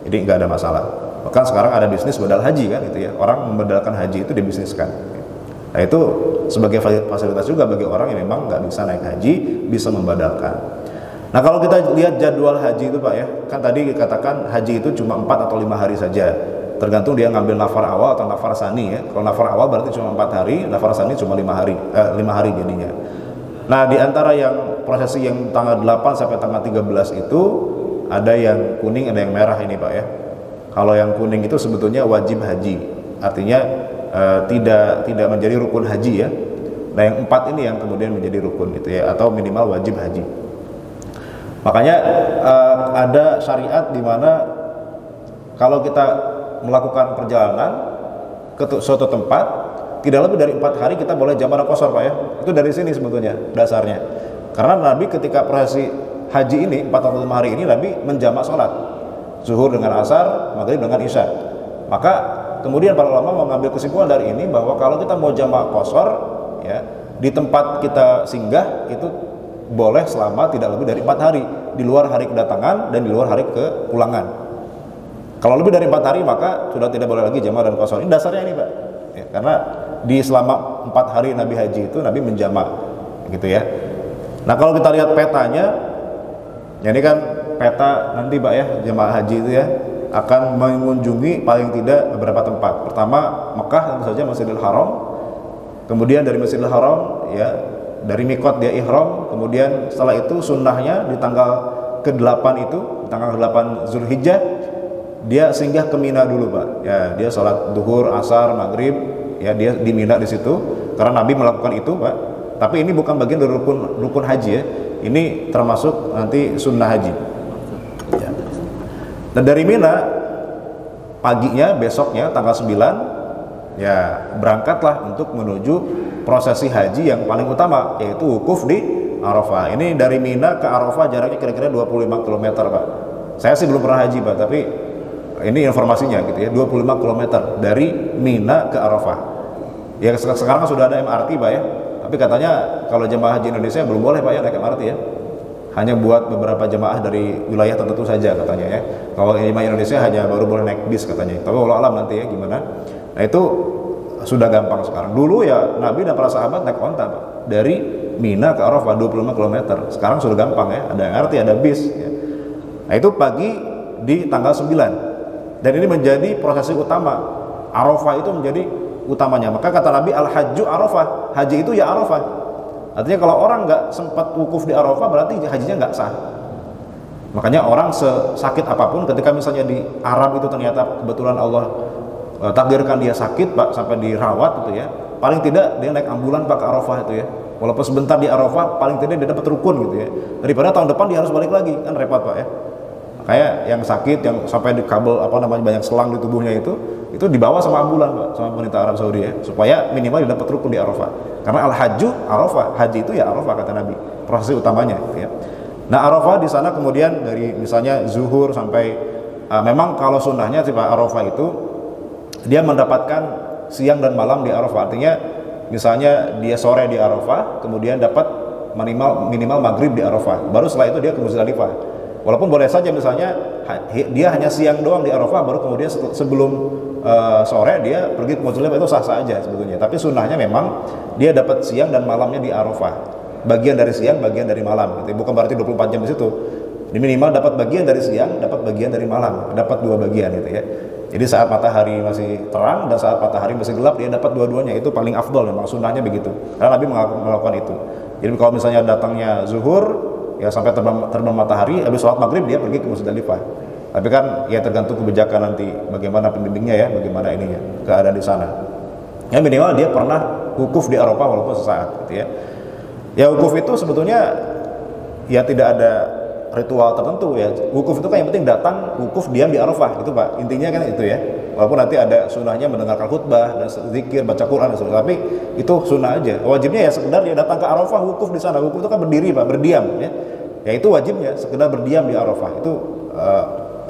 Jadi nggak ada masalah. Bahkan sekarang ada bisnis badal haji kan gitu ya, orang membadalkan haji itu dibisniskan. Nah itu sebagai fasilitas juga bagi orang yang memang nggak bisa naik haji, bisa membadalkan. Nah kalau kita lihat jadwal haji itu Pak ya, kan tadi dikatakan haji itu cuma 4 atau 5 hari saja, tergantung dia ngambil nafar awal atau nafar sani ya. Kalau nafar awal berarti cuma 4 hari, nafar sani cuma 5 hari jadinya. Nah di antara yang prosesi yang tanggal 8 sampai tanggal 13 itu ada yang kuning, ada yang merah ini Pak ya. Kalau yang kuning itu sebetulnya wajib haji, artinya tidak menjadi rukun haji ya. Nah yang 4 ini yang kemudian menjadi rukun gitu ya, atau minimal wajib haji. Makanya ada syariat di mana kalau kita melakukan perjalanan ke suatu tempat tidak lebih dari 4 hari kita boleh jamak qashar Pak ya. Itu dari sini sebetulnya dasarnya. Karena Nabi ketika prosesi haji ini 4 atau 5 hari ini Nabi menjamak sholat zuhur dengan asar, maghrib dengan isya. Maka kemudian para ulama mengambil kesimpulan dari ini bahwa kalau kita mau jamak qashar ya, di tempat kita singgah itu boleh selama tidak lebih dari 4 hari, di luar hari kedatangan dan di luar hari kepulangan. Kalau lebih dari 4 hari maka sudah tidak boleh lagi jamak dan qashar. Ini dasarnya ini Pak ya, karena di selama 4 hari Nabi haji itu Nabi menjamak gitu ya. Nah kalau kita lihat petanya ya, ini kan peta nanti Pak ya, jemaah haji itu ya akan mengunjungi paling tidak beberapa tempat. Pertama Mekah tentu saja, Masjidil Haram. Kemudian dari Masjidil Haram ya, dari mikot dia ihram. Kemudian setelah itu sunnahnya di tanggal ke-8 itu, tanggal ke-8 Zulhijjah dia singgah ke Mina dulu Pak ya, dia sholat duhur, asar, maghrib ya, dia di Mina di situ karena Nabi melakukan itu Pak. Tapi ini bukan bagian dari rukun haji ya, ini termasuk nanti sunnah haji ya. Dan dari Mina paginya besoknya tanggal 9 ya berangkatlah untuk menuju prosesi haji yang paling utama, yaitu wukuf di Arafah. Ini dari Mina ke Arafah jaraknya kira-kira 25 km Pak. Saya sih belum pernah haji Pak, tapi ini informasinya gitu ya, 25 km dari Mina ke Arafah. Ya sekarang sudah ada MRT Pak ya, tapi katanya kalau jemaah haji Indonesia belum boleh Pak ya naik MRT ya, hanya buat beberapa jemaah dari wilayah tertentu saja katanya ya. Kalau jemaah Indonesia hanya baru boleh naik bis katanya, tapi wallahu alam nanti ya gimana. Nah itu sudah gampang sekarang. Dulu ya Nabi dan para sahabat naik onta Pak, dari Mina ke Arafah 25 km. Sekarang sudah gampang ya, ada MRT, ada bis ya. Nah itu pagi di tanggal 9. Dan ini menjadi prosesi utama. Arafah itu menjadi utamanya. Maka kata Nabi, al-hajju Arafah, haji itu ya Arafah. Artinya kalau orang nggak sempat wukuf di Arafah berarti hajinya nggak sah. Makanya orang sesakit apapun, ketika misalnya di Arab itu ternyata kebetulan Allah takdirkan dia sakit Pak, sampai dirawat gitu ya, paling tidak dia naik ambulan Pak ke Arafah itu ya, walaupun sebentar di Arafah, paling tidak dia dapat rukun gitu ya, daripada tahun depan dia harus balik lagi, kan repot Pak ya. Kayak yang sakit, yang sampai di kabel banyak selang di tubuhnya itu dibawa sama ambulan Pak, sama pemerintah Arab Saudi ya, supaya minimal dia dapat rukun di Arafah. Karena al-hajju Arafah, haji itu ya Arafah kata Nabi, proses utamanya gitu ya. Nah Arafah di sana kemudian dari misalnya zuhur sampai memang kalau sunnahnya sih Pak, Arafah itu dia mendapatkan siang dan malam di Arafah. Artinya misalnya dia sore di Arafah, kemudian dapat minimal maghrib di Arafah, baru setelah itu dia ke Muzdalifah. Walaupun boleh saja misalnya dia hanya siang doang di Arafah, baru kemudian sebelum sore dia pergi ke Muzdalifah, itu sah-sah aja sebetulnya. Tapi sunnahnya memang dia dapat siang dan malamnya di Arafah, bagian dari siang, bagian dari malam gitu. Bukan berarti 24 jam di situ. Ini minimal dapat bagian dari siang, dapat bagian dari malam, dapat dua bagian gitu ya. Jadi saat matahari masih terang dan saat matahari masih gelap dia dapat dua-duanya, itu paling afdol, memang sunnahnya begitu. Karena Nabi melakukan itu. Jadi kalau misalnya datangnya zuhur ya sampai terbang matahari, habis sholat maghrib dia pergi ke Muzdalifah. Tapi kan ya tergantung kebijakan nanti bagaimana pembimbingnya ya, bagaimana ininya keadaan di sana. Ya minimal dia pernah wukuf di Arafah walaupun sesaat gitu ya. Ya wukuf itu sebetulnya ya tidak ada ritual tertentu ya. Wukuf itu kan yang penting datang, wukuf, diam di Arafah itu Pak. Intinya kan itu ya. Walaupun nanti ada sunnahnya mendengarkan khutbah dan zikir, baca Quran dan sebagainya, tapi itu sunnah aja. Wajibnya ya sekedar dia datang ke Arafah, wukuf di sana. Wukuf itu kan berdiri Pak, berdiam ya. Ya itu wajibnya sekedar berdiam di Arafah. Itu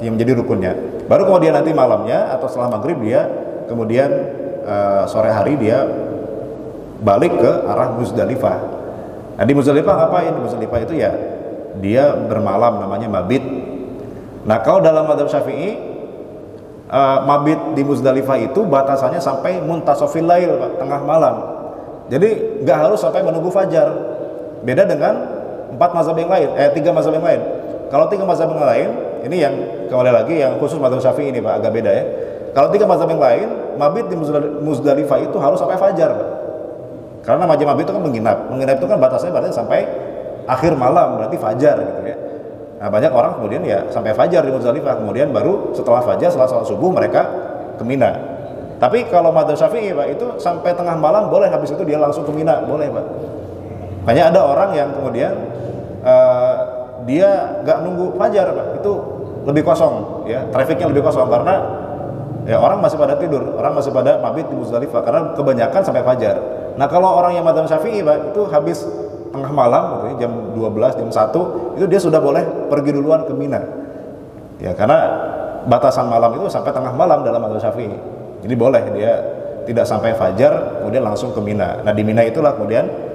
yang menjadi rukunnya. Baru kemudian nanti malamnya atau setelah maghrib dia kemudian sore hari dia balik ke arah Muzdalifah. Nah di Muzdalifah ngapain? Di Muzdalifah itu ya dia bermalam, namanya mabit. Nah kalau dalam mazhab Syafi'i mabit di Muzdalifah itu batasannya sampai muntasofil lail Pak, tengah malam. Jadi nggak harus sampai menunggu fajar. Beda dengan 3 mazhab yang lain. Kalau 3 mazhab yang lain, ini yang kembali lagi yang khusus mazhab Syafi'i ini Pak, agak beda ya. Kalau 3 mazhab yang lain, mabit di Muzdalifah itu harus sampai fajar Pak. Karena mabit itu kan menginap itu kan batasnya berarti sampai akhir malam, berarti fajar gitu ya. Nah banyak orang kemudian ya sampai fajar di Muzdalifah, kemudian baru setelah fajar, setelah sholat subuh mereka ke Mina. Tapi kalau mazhab Syafi'i Pak, itu sampai tengah malam boleh, habis itu dia langsung ke Mina, boleh Pak. Banyak ada orang yang kemudian dia nggak nunggu fajar Pak, itu lebih kosong ya, trafiknya lebih kosong karena ya orang masih pada tidur, orang masih pada mabit di Muzdalifah karena kebanyakan sampai fajar. Nah kalau orang yang mazhab Syafi'i Pak, itu habis tengah malam gitu, jam 12, jam 1 itu dia sudah boleh pergi duluan ke Mina ya, karena batasan malam itu sampai tengah malam dalam mazhab Syafi'i. Jadi boleh dia tidak sampai fajar kemudian langsung ke Mina. Nah di Mina itulah kemudian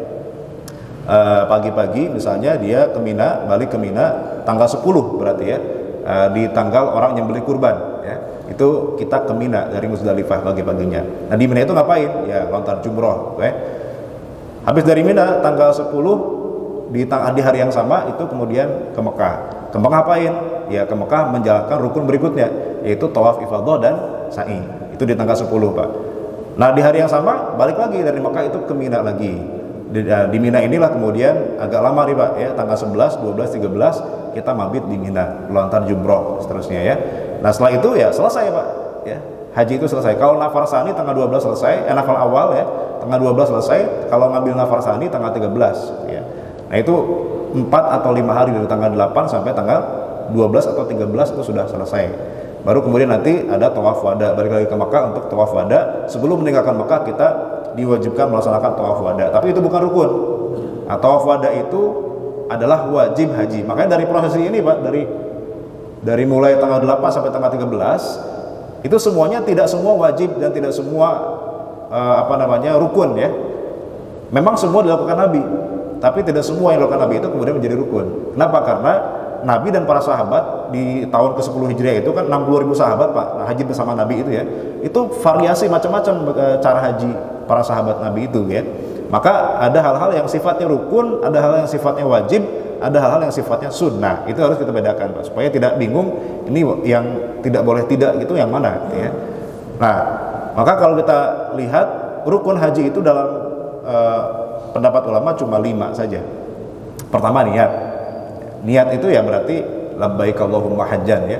pagi-pagi misalnya dia ke Mina, balik ke Mina tanggal 10 berarti ya, di tanggal orang nyembelih kurban ya, itu kita ke Mina dari Muzdalifah pagi-paginya. Nah di Mina itu ngapain? Ya lontar jumroh okay? Habis dari Mina tanggal 10 di hari yang sama itu kemudian ke Mekah. Ke Mekah ngapain? Ya ke Mekah menjalankan rukun berikutnya, yaitu tawaf ifadah dan sa'i. Itu di tanggal 10 Pak. Nah di hari yang sama balik lagi dari Mekah itu ke Mina lagi. Di Mina inilah kemudian agak lama nih Pak ya, tanggal 11, 12, 13 kita mabit di Mina, lontar jumroh seterusnya ya. Nah setelah itu ya selesai Pak ya. Haji itu selesai. Kalau nafar sani tanggal 12 selesai, nafar awal ya, tanggal 12 selesai. Kalau ngambil nafar sani tanggal 13 ya. Nah itu 4 atau 5 hari dari tanggal 8 sampai tanggal 12 atau 13 itu sudah selesai. Baru kemudian nanti ada tawaf wada, balik lagi ke Mekah untuk tawaf wada. Sebelum meninggalkan Mekah kita diwajibkan melaksanakan tawaf wada. Tapi itu bukan rukun. Nah, tawaf wada itu adalah wajib haji. Makanya dari prosesi ini Pak, dari mulai tanggal 8 sampai tanggal 13 itu semuanya tidak semua wajib dan tidak semua rukun ya. Memang semua dilakukan Nabi, tapi tidak semua yang dilakukan Nabi itu kemudian menjadi rukun. Kenapa? Karena Nabi dan para sahabat di tahun ke-10 Hijriah itu kan 60.000 sahabat Pak, haji bersama Nabi itu ya. Itu variasi macam-macam cara haji para sahabat Nabi itu ya. Maka ada hal-hal yang sifatnya rukun, ada hal yang sifatnya wajib, ada hal-hal yang sifatnya sunnah. Itu harus kita bedakan Pak, supaya tidak bingung ini yang tidak boleh tidak gitu yang mana gitu ya. Nah maka kalau kita lihat rukun haji itu dalam pendapat ulama cuma 5 saja. Pertama, niat. Niat itu ya berarti labbaik Allahumma hajjan ya.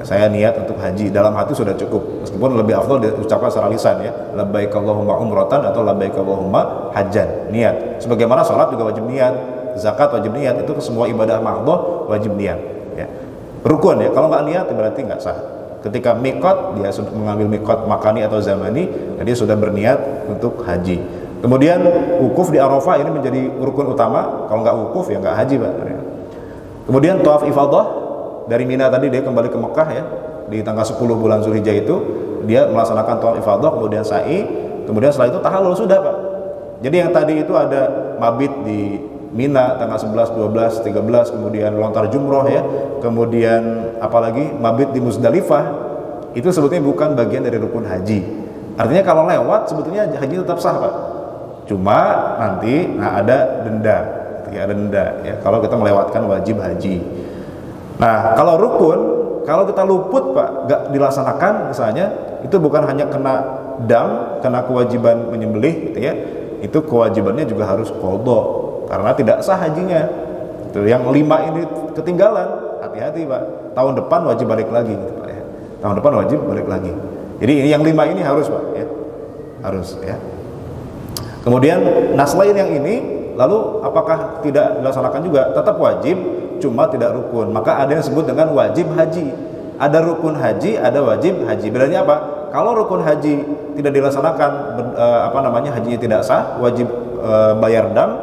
Saya niat untuk haji, dalam hati sudah cukup. Meskipun lebih afdal diucapkan secara lisan ya, labbaik Allahumma umratan atau labbaik Allahumma hajjan. Niat. Sebagaimana sholat juga wajib niat, zakat wajib niat, itu semua ibadah mahdoh wajib niat ya. Rukun ya, kalau nggak niat berarti nggak sah. Ketika mikot, dia sudah mengambil mikot makani atau zamani, dia sudah berniat untuk haji. Kemudian wukuf di Arafah ini menjadi rukun utama. Kalau nggak wukuf ya nggak haji Pak. Kemudian tawaf ifadah dari Mina tadi, dia kembali ke Mekah ya, di tanggal 10 bulan Zulhijjah itu dia melaksanakan tawaf ifadah, kemudian sa'i, kemudian setelah itu tahallul sudah Pak. Jadi yang tadi itu ada mabit di Mina tanggal 11, 12, 13, kemudian lontar jumroh ya, kemudian apalagi mabit di Muzdalifah, itu sebetulnya bukan bagian dari rukun haji. Artinya kalau lewat sebetulnya haji tetap sah Pak, cuma nanti ada denda ya, ada denda ya kalau kita melewatkan wajib haji. Nah kalau rukun, kalau kita luput Pak, nggak dilaksanakan misalnya, itu bukan hanya kena dam, kena kewajiban menyembelih gitu ya, itu kewajibannya juga harus qadha karena tidak sah hajinya. Itu yang 5 ini ketinggalan, hati-hati Pak, tahun depan wajib balik lagi gitu Pak ya. Tahun depan wajib balik lagi. Jadi ini yang 5 ini harus Pak ya, harus ya. Kemudian nah selain yang ini, lalu apakah tidak dilaksanakan juga? Tetap wajib, cuma tidak rukun. Maka ada yang disebut dengan wajib haji. Ada rukun haji, ada wajib haji. Bedanya apa? Kalau rukun haji tidak dilaksanakan, hajinya tidak sah, wajib bayar dam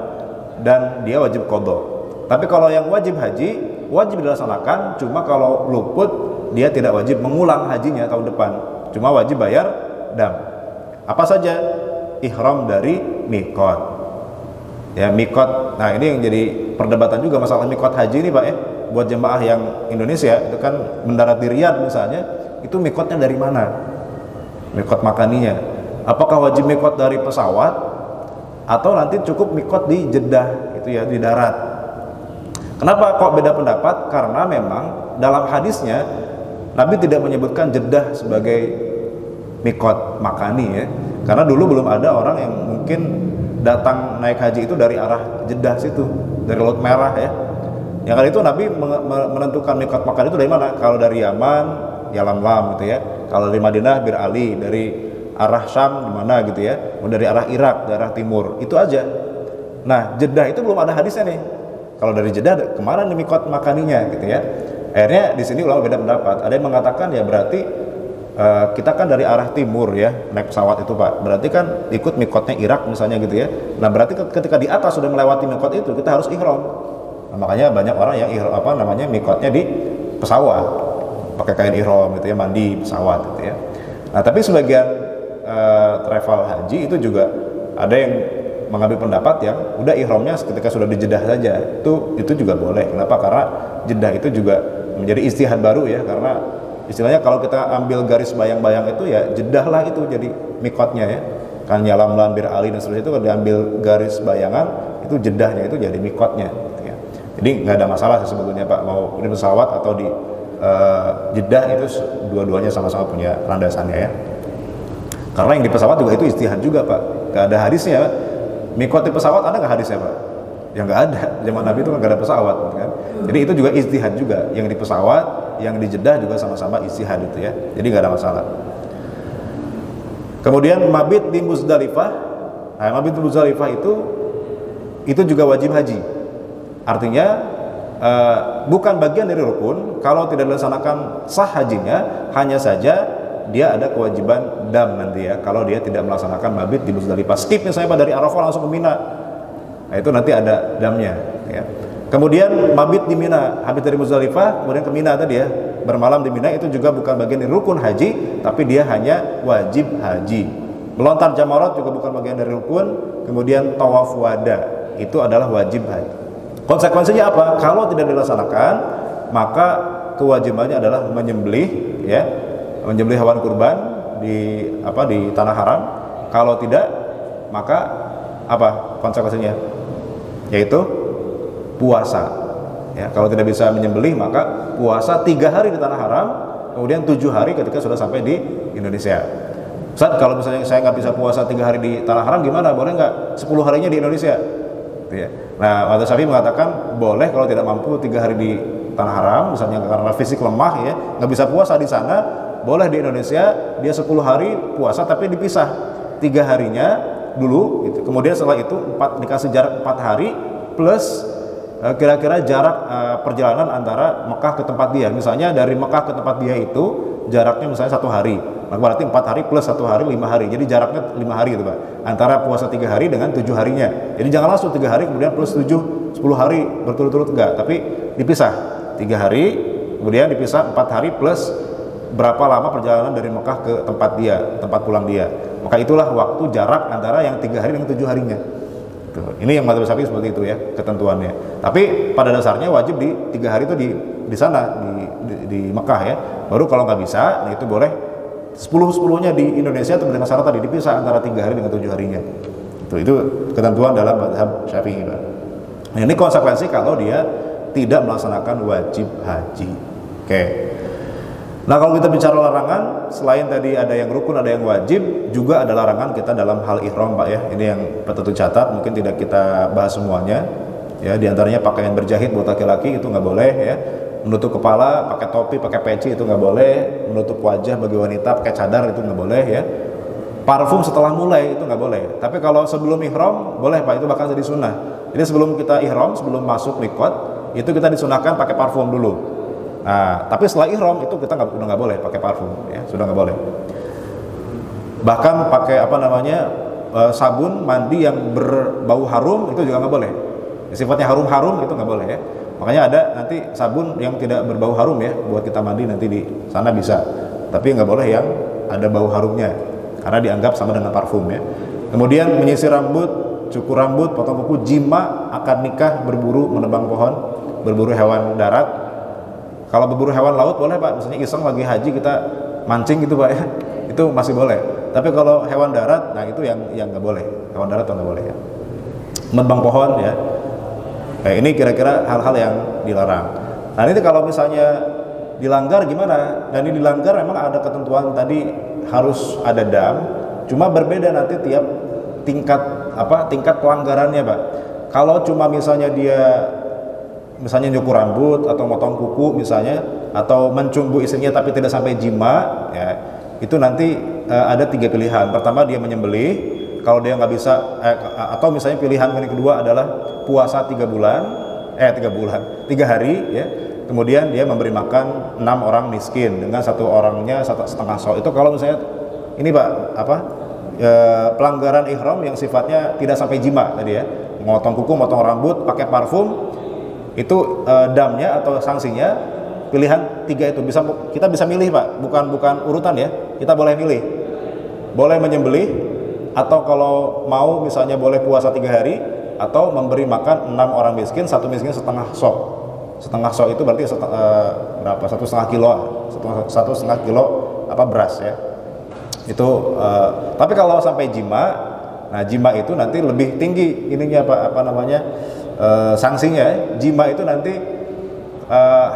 dan dia wajib qadha. Tapi kalau yang wajib haji, wajib dilaksanakan, cuma kalau luput dia tidak wajib mengulang hajinya tahun depan, cuma wajib bayar dam. Apa saja? Ihram dari mikot ya, mikot. Nah ini yang jadi perdebatan juga masalah mikot haji ini Pak ya. Buat jemaah yang Indonesia itu kan mendarat di Riyadh misalnya, itu mikotnya dari mana? Mikot makaninya apakah wajib mikot dari pesawat atau nanti cukup mikot di Jeddah itu ya, di darat? Kenapa kok beda pendapat? Karena memang dalam hadisnya Nabi tidak menyebutkan Jeddah sebagai mikot makani ya, karena dulu belum ada orang yang mungkin datang naik haji itu dari arah Jeddah situ, dari Laut Merah ya. Yang kali itu Nabi menentukan mikot makan itu dari mana? Kalau dari Yaman, Yalamlam gitu ya. Kalau dari Madinah, Bir Ali. Dari arah Syam di mana gitu ya. Dari arah Irak, daerah timur. Itu aja. Nah, Jeddah itu belum ada hadisnya nih. Kalau dari Jeddah kemana nih mikot makaninya gitu ya. Akhirnya di sini ulama beda pendapat. Ada yang mengatakan ya berarti kita kan dari arah timur ya, naik pesawat itu Pak, berarti kan ikut mikotnya Irak misalnya gitu ya. Nah berarti ketika di atas sudah melewati mikot itu, kita harus ihram. Nah, makanya banyak orang yang mikotnya di pesawat, pakai kain ihram gitu ya, mandi pesawat gitu ya. Nah tapi sebagian travel haji itu juga ada yang mengambil pendapat yang udah ihramnya ketika sudah di Jeddah saja, itu juga boleh. Kenapa? Karena Jeddah itu juga menjadi istihad baru ya, karena istilahnya kalau kita ambil garis bayang-bayang itu ya Jeddah lah itu jadi mikotnya ya, kan Yalamlam, Bir Ali dan seterusnya itu kalau diambil garis bayangan itu Jeddahnya itu jadi mikotnya gitu ya. Jadi nggak ada masalah sih sebetulnya Pak, mau di pesawat atau di Jeddah itu dua-duanya sama-sama punya landasannya ya. Karena yang di pesawat juga itu istihad juga Pak, nggak ada hadisnya. Mikot di pesawat ada nggak hadisnya Pak? Ya nggak ada, zaman Nabi itu kan nggak ada pesawat kan. Jadi itu juga istihad juga, yang di pesawat, yang di Jeddah juga sama-sama istihad itu ya. Jadi nggak ada masalah. Kemudian mabit di Muzdalifah. Nah, mabit di Muzdalifah itu juga wajib haji. Artinya bukan bagian dari rukun. Kalau tidak dilaksanakan sah hajinya, hanya saja dia ada kewajiban dam nanti ya. Kalau dia tidak melaksanakan mabit di Muzdalifah, skip misalnya dari Arafah langsung ke Mina, nah itu nanti ada damnya ya. Kemudian mabit di Mina, habis dari Muzdalifah kemudian ke Mina tadi ya, bermalam di Mina, itu juga bukan bagian dari rukun haji, tapi dia hanya wajib haji. Melontar jamarat juga bukan bagian dari rukun. Kemudian tawaf wada itu adalah wajib haji. Konsekuensinya apa? Kalau tidak dilaksanakan, maka kewajibannya adalah menyembelih ya, menyembelih hewan kurban di tanah haram. Kalau tidak, maka apa konsekuensinya? Yaitu puasa ya. Kalau tidak bisa menyembelih, maka puasa 3 hari di tanah haram, kemudian 7 hari ketika sudah sampai di Indonesia. Ustaz, kalau misalnya saya nggak bisa puasa 3 hari di Tanah Haram gimana? Boleh nggak 10 harinya di Indonesia? Gitu ya. Nah, Madzhab Syafi'i mengatakan boleh kalau tidak mampu 3 hari di Tanah Haram, misalnya karena fisik lemah ya, nggak bisa puasa di sana, boleh di Indonesia dia 10 hari puasa tapi dipisah 3 harinya dulu, gitu. Kemudian setelah itu dikasih jarak 4 hari plus kira-kira jarak perjalanan antara Mekah ke tempat dia. Misalnya dari Mekah ke tempat dia itu jaraknya misalnya 1 hari. Nah, berarti 4 hari plus 1 hari 5 hari. Jadi jaraknya 5 hari gitu Pak. Antara puasa 3 hari dengan 7 harinya. Jadi jangan langsung 3 hari kemudian plus 7 10 hari berturut-turut, enggak, tapi dipisah 3 hari kemudian dipisah 4 hari plus berapa lama perjalanan dari Mekah ke tempat dia, tempat pulang dia. Maka itulah waktu jarak antara yang 3 hari dengan 7 harinya. Tuh. Ini yang Madzhab Syafi'i seperti itu ya ketentuannya. Tapi pada dasarnya wajib di 3 hari itu di sana di Mekah ya. Baru kalau nggak bisa, nah itu boleh 10-10-nya di Indonesia atau dengan syarat tadi dipisah antara 3 hari dengan 7 harinya. Itu ketentuan dalam Madzhab Syafi'i. Nah, ini konsekuensi kalau dia tidak melaksanakan wajib haji. Oke. Nah, kalau kita bicara larangan, selain tadi ada yang rukun, ada yang wajib, juga ada larangan kita dalam hal ihram, Pak ya. Ini yang patut catat, mungkin tidak kita bahas semuanya. Ya, di antaranya pakaian berjahit buat laki-laki itu nggak boleh ya. Menutup kepala, pakai topi, pakai peci itu nggak boleh. Menutup wajah bagi wanita pakai cadar itu nggak boleh ya. Parfum setelah mulai itu nggak boleh. Tapi kalau sebelum ihram boleh, Pak, itu bahkan jadi sunnah. Jadi sebelum kita ihram, sebelum masuk mikot, itu kita disunahkan pakai parfum dulu. Nah, tapi setelah ihram itu kita udah nggak boleh pakai parfum, ya, sudah nggak boleh. Bahkan pakai sabun mandi yang berbau harum itu juga nggak boleh. Sifatnya harum-harum itu nggak boleh ya. Makanya ada nanti sabun yang tidak berbau harum ya, buat kita mandi nanti di sana bisa. Tapi nggak boleh yang ada bau harumnya, karena dianggap sama dengan parfum ya. Kemudian menyisir rambut, cukur rambut, potong kuku, jima, akad nikah, berburu, menebang pohon, berburu hewan darat. Kalau berburu hewan laut boleh, Pak, misalnya iseng lagi haji kita mancing gitu, Pak ya, itu masih boleh. Tapi kalau hewan darat, nah itu yang nggak boleh, hewan darat nggak boleh ya. Menebang pohon ya, nah, ini kira-kira hal-hal yang dilarang. Nah ini kalau misalnya dilanggar gimana? Dan ini dilanggar memang ada ketentuan tadi harus ada dam, cuma berbeda nanti tiap tingkat pelanggarannya, Pak. Kalau cuma misalnya dia nyukur rambut atau motong kuku misalnya, atau mencumbu istrinya tapi tidak sampai jima ya, itu nanti ada 3 pilihan. Pertama dia menyembelih, kalau dia nggak bisa atau misalnya pilihan yang kedua adalah puasa 3 hari ya, kemudian dia memberi makan 6 orang miskin dengan 1 orangnya 1,5 sok. Itu kalau misalnya ini, Pak, pelanggaran ihram yang sifatnya tidak sampai jima tadi ya, motong kuku, motong rambut, pakai parfum, itu damnya atau sanksinya pilihan 3 itu kita bisa milih, Pak, bukan urutan ya, kita boleh milih, boleh menyembelih, atau kalau mau misalnya boleh puasa 3 hari, atau memberi makan 6 orang miskin, 1 miskin setengah sok itu berarti berapa, 1,5 kilo beras ya itu. Tapi kalau sampai jima, nah jima itu nanti lebih tinggi ininya, Pak, sanksinya. Jima itu nanti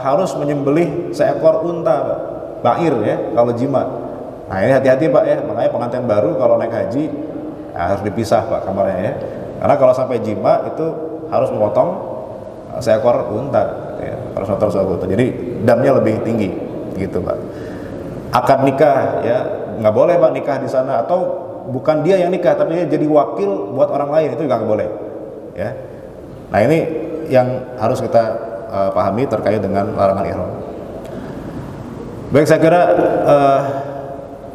harus menyembelih seekor unta, Pak, bair ya kalau jima. Nah ini hati-hati, Pak ya, makanya pengantin baru kalau naik haji harus dipisah, Pak, kamarnya ya, karena kalau sampai jima itu harus memotong seekor unta ya, harus memotong seekor unta, jadi damnya lebih tinggi gitu, Pak. Akad nikah ya nggak boleh, Pak, nikah di sana, atau bukan dia yang nikah tapi dia jadi wakil buat orang lain, itu juga nggak boleh ya. Nah ini yang harus kita pahami terkait dengan larangan ihram. Baik, saya kira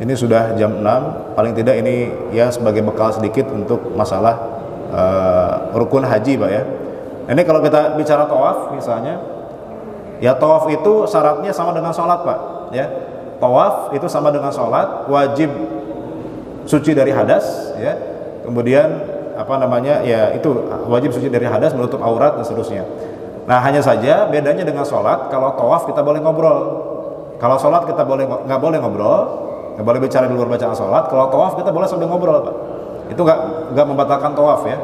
ini sudah jam 6, paling tidak ini ya sebagai bekal sedikit untuk masalah rukun haji, Pak ya. Ini kalau kita bicara tawaf misalnya, ya tawaf itu syaratnya sama dengan sholat, Pak ya. Tawaf itu sama dengan sholat, wajib suci dari hadas ya, kemudian ya itu wajib suci dari hadas, menutup aurat dan seterusnya. Nah hanya saja bedanya dengan sholat, kalau tawaf kita boleh ngobrol, kalau sholat kita nggak boleh ngobrol, nggak boleh bicara di luar bacaan sholat. Kalau tawaf kita boleh sambil ngobrol, Pak, itu nggak membatalkan tawaf ya.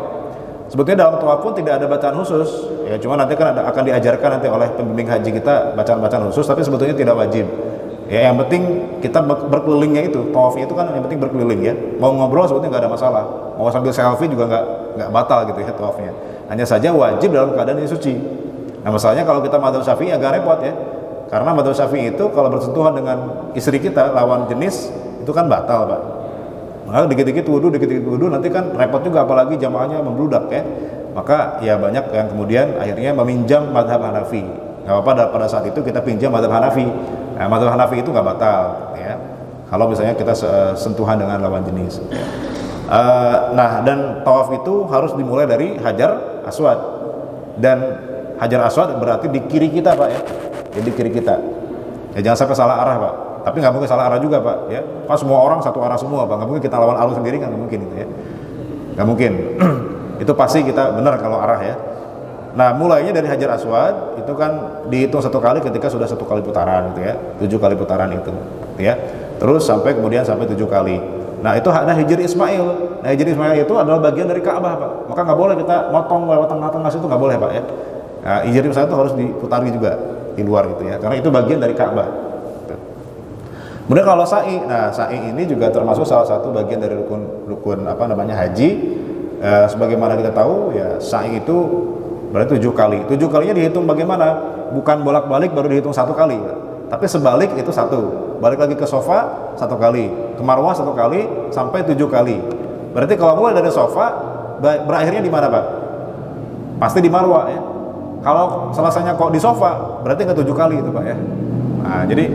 Sebetulnya dalam tawaf pun tidak ada bacaan khusus ya, cuma nanti kan akan diajarkan nanti oleh pembimbing haji kita bacaan-bacaan khusus, tapi sebetulnya tidak wajib. Ya, yang penting kita berkelilingnya itu, tawafnya itu kan yang penting berkeliling ya. Mau ngobrol sebetulnya nggak ada masalah. Mau sambil selfie juga nggak batal gitu ya tawafnya. Hanya saja wajib dalam keadaan yang suci. Nah, masalahnya kalau kita madzhab Syafi'i agak repot ya. Karena madzhab Syafi'i itu kalau bersentuhan dengan istri kita lawan jenis itu kan batal, Pak. Maka dikit-dikit wudu nanti kan repot juga, apalagi jamaahnya membludak ya. Maka ya banyak yang kemudian akhirnya meminjam madzhab Hanafi. Nggak apa-apa pada saat itu kita pinjam madzhab Hanafi. Nah, madzhab Hanafi itu nggak batal ya kalau misalnya kita sentuhan dengan lawan jenis ya. Nah, dan tawaf itu harus dimulai dari Hajar Aswad, dan Hajar Aswad berarti di kiri kita, Pak ya. Jadi kiri kita ya, jangan sampai salah arah, Pak. Tapi nggak mungkin salah arah juga, Pak ya. Pas semua orang satu arah semua, Pak, nggak mungkin kita lawan arus sendiri, kan nggak mungkin itu ya, nggak mungkin. Itu pasti kita benar kalau arah ya. Nah, mulainya dari Hajar Aswad itu kan dihitung satu kali ketika sudah satu kali putaran gitu ya, 7 kali putaran itu ya, terus sampai kemudian sampai 7 kali. Nah, itu ada Hijri Ismail. Nah, Hijri Ismail itu adalah bagian dari Ka'bah, Pak. Maka nggak boleh kita motong lewat tengah-tengah situ, nggak boleh, Pak ya. Nah, Hijri Ismail itu harus diputari juga di luar gitu ya, karena itu bagian dari Ka'bah. Kemudian kalau sa'i, nah sa'i ini juga termasuk salah satu bagian dari rukun apa namanya haji. Sebagaimana kita tahu ya, sa'i itu berarti 7 kali. 7 kalinya dihitung bagaimana? Bukan bolak-balik baru dihitung 1 kali, tapi sebalik itu 1. Balik lagi ke sofa 1 kali, ke marwah 1 kali, sampai 7 kali. Berarti kalau mulai dari sofa, berakhirnya di mana, Pak? Pasti di marwah ya. Kalau selesainya kok di sofa, berarti nggak 7 kali itu, Pak ya. Nah, jadi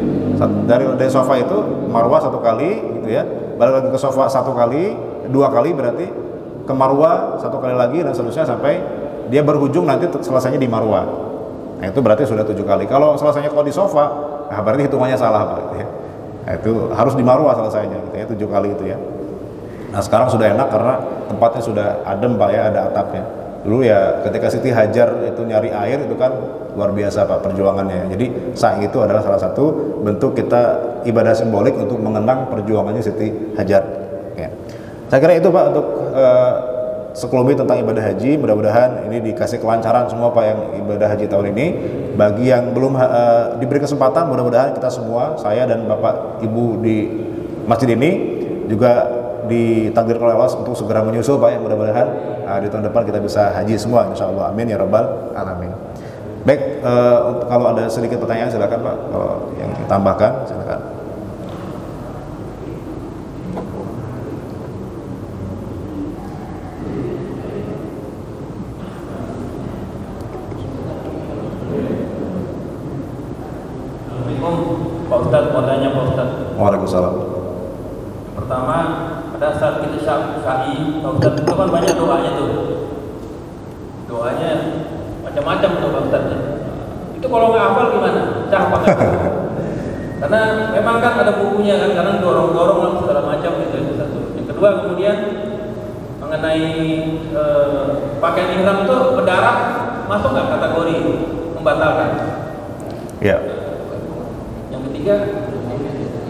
dari sofa itu marwah 1 kali gitu ya. Balik lagi ke sofa 1 kali, 2 kali berarti ke marwah 1 kali lagi, dan seterusnya sampai dia berujung nanti selesainya di marwah. Nah, itu berarti sudah 7 kali. Kalau selesainya kalau di sofa, nah berarti hitungannya salah, Pak gitu ya. Nah, itu harus di marwah selesainya gitu ya, 7 kali itu ya. Nah, sekarang sudah enak karena tempatnya sudah adem, Pak ya, ada atapnya. Dulu ya ketika Siti Hajar itu nyari air itu kan luar biasa, Pak, perjuangannya. Jadi sa'i itu adalah salah satu bentuk kita ibadah simbolik untuk mengenang perjuangannya Siti Hajar ya. Saya kira itu, Pak, untuk sekelumit tentang ibadah haji. Mudah-mudahan ini dikasih kelancaran semua, Pak, yang ibadah haji tahun ini. Bagi yang belum diberi kesempatan, mudah-mudahan kita semua, saya dan Bapak Ibu di masjid ini juga ditakdirkan oleh Allah untuk segera menyusul, Pak ya. Mudah-mudahan di tahun depan kita bisa haji semua, insyaallah. Amin ya rabbal alamin. Baik, kalau ada sedikit pertanyaan silakan, Pak. Kalau yang ditambahkan silakan. Pak Ustadz, mau tanya Pak Ustadz. Waalaikumsalam. Pertama, pada saat kita sa'i, Pak Ustadz, itu kan banyak doanya tuh. Doanya macam-macam tuh, Pak Ustadz. Itu kalau nggak hafal gimana? Cah apa nggak? Karena memang kan ada bukunya kan, karena dorong-dorong lah segala macam itu satu. Yang kedua kemudian mengenai pakaian ihram itu berdarah masuk nggak kategori membatalkan? Ya. Ketiga,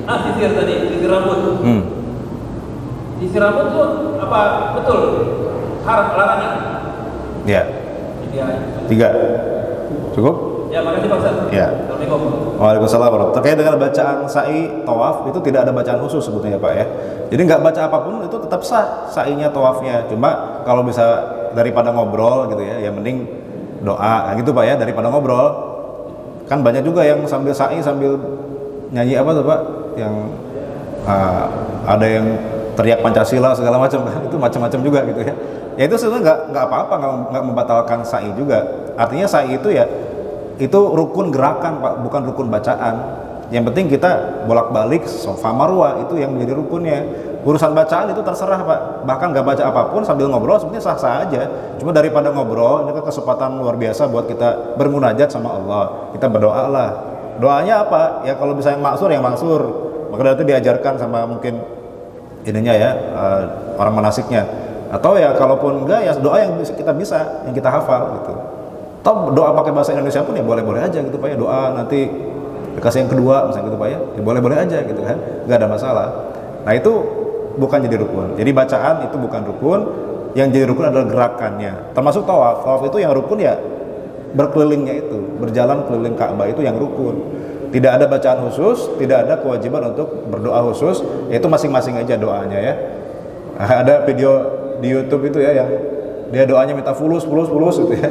sisir tadi, sisir rambut. Sisir rambut tuh apa betul larangan? Ya. 3. Cukup? Ya, makasih Pak Ustaz. Ya. Assalamualaikum. Waalaikumsalam warahmatullahi. Terkait dengan bacaan sa'i tawaf itu tidak ada bacaan khusus sebetulnya, Pak ya. Jadi nggak baca apapun itu tetap sah sa'inya, tawafnya. Cuma kalau bisa daripada ngobrol gitu ya, ya mending doa gitu, Pak ya, daripada ngobrol. Kan banyak juga yang sambil sa'i sambil nyanyi apa tuh, Pak, yang ada yang teriak Pancasila segala macam, itu macam-macam juga gitu ya. Ya itu sebenarnya nggak apa-apa, nggak membatalkan sa'i juga. Artinya sa'i itu ya itu rukun gerakan, Pak, bukan rukun bacaan. Yang penting kita bolak-balik sofa marwah, itu yang menjadi rukunnya. Urusan bacaan itu terserah, Pak. Bahkan nggak baca apapun sambil ngobrol sebenarnya sah-sah aja. Cuma daripada ngobrol, ini kan kesempatan luar biasa buat kita bermunajat sama Allah. Kita berdoa lah. Doanya apa? Ya kalau bisa yang maksur, yang maksur. Maka nanti diajarkan sama mungkin ininya ya, orang manasiknya. Atau ya kalaupun enggak, ya doa yang kita bisa, yang kita hafal gitu. Atau doa pakai bahasa Indonesia pun ya boleh-boleh aja gitu, Pak ya. Doa nanti dikasih yang kedua misalnya gitu, Pak ya. Ya boleh-boleh aja gitu kan. Enggak ada masalah. Nah, itu bukan jadi rukun. Jadi bacaan itu bukan rukun. Yang jadi rukun adalah gerakannya. Termasuk tawaf. Tawaf itu yang rukun ya berkelilingnya itu, berjalan keliling Ka'bah itu yang rukun. Tidak ada bacaan khusus, tidak ada kewajiban untuk berdoa khusus, yaitu masing-masing aja doanya ya. Ada video di YouTube itu ya yang dia doanya minta fulus gitu ya.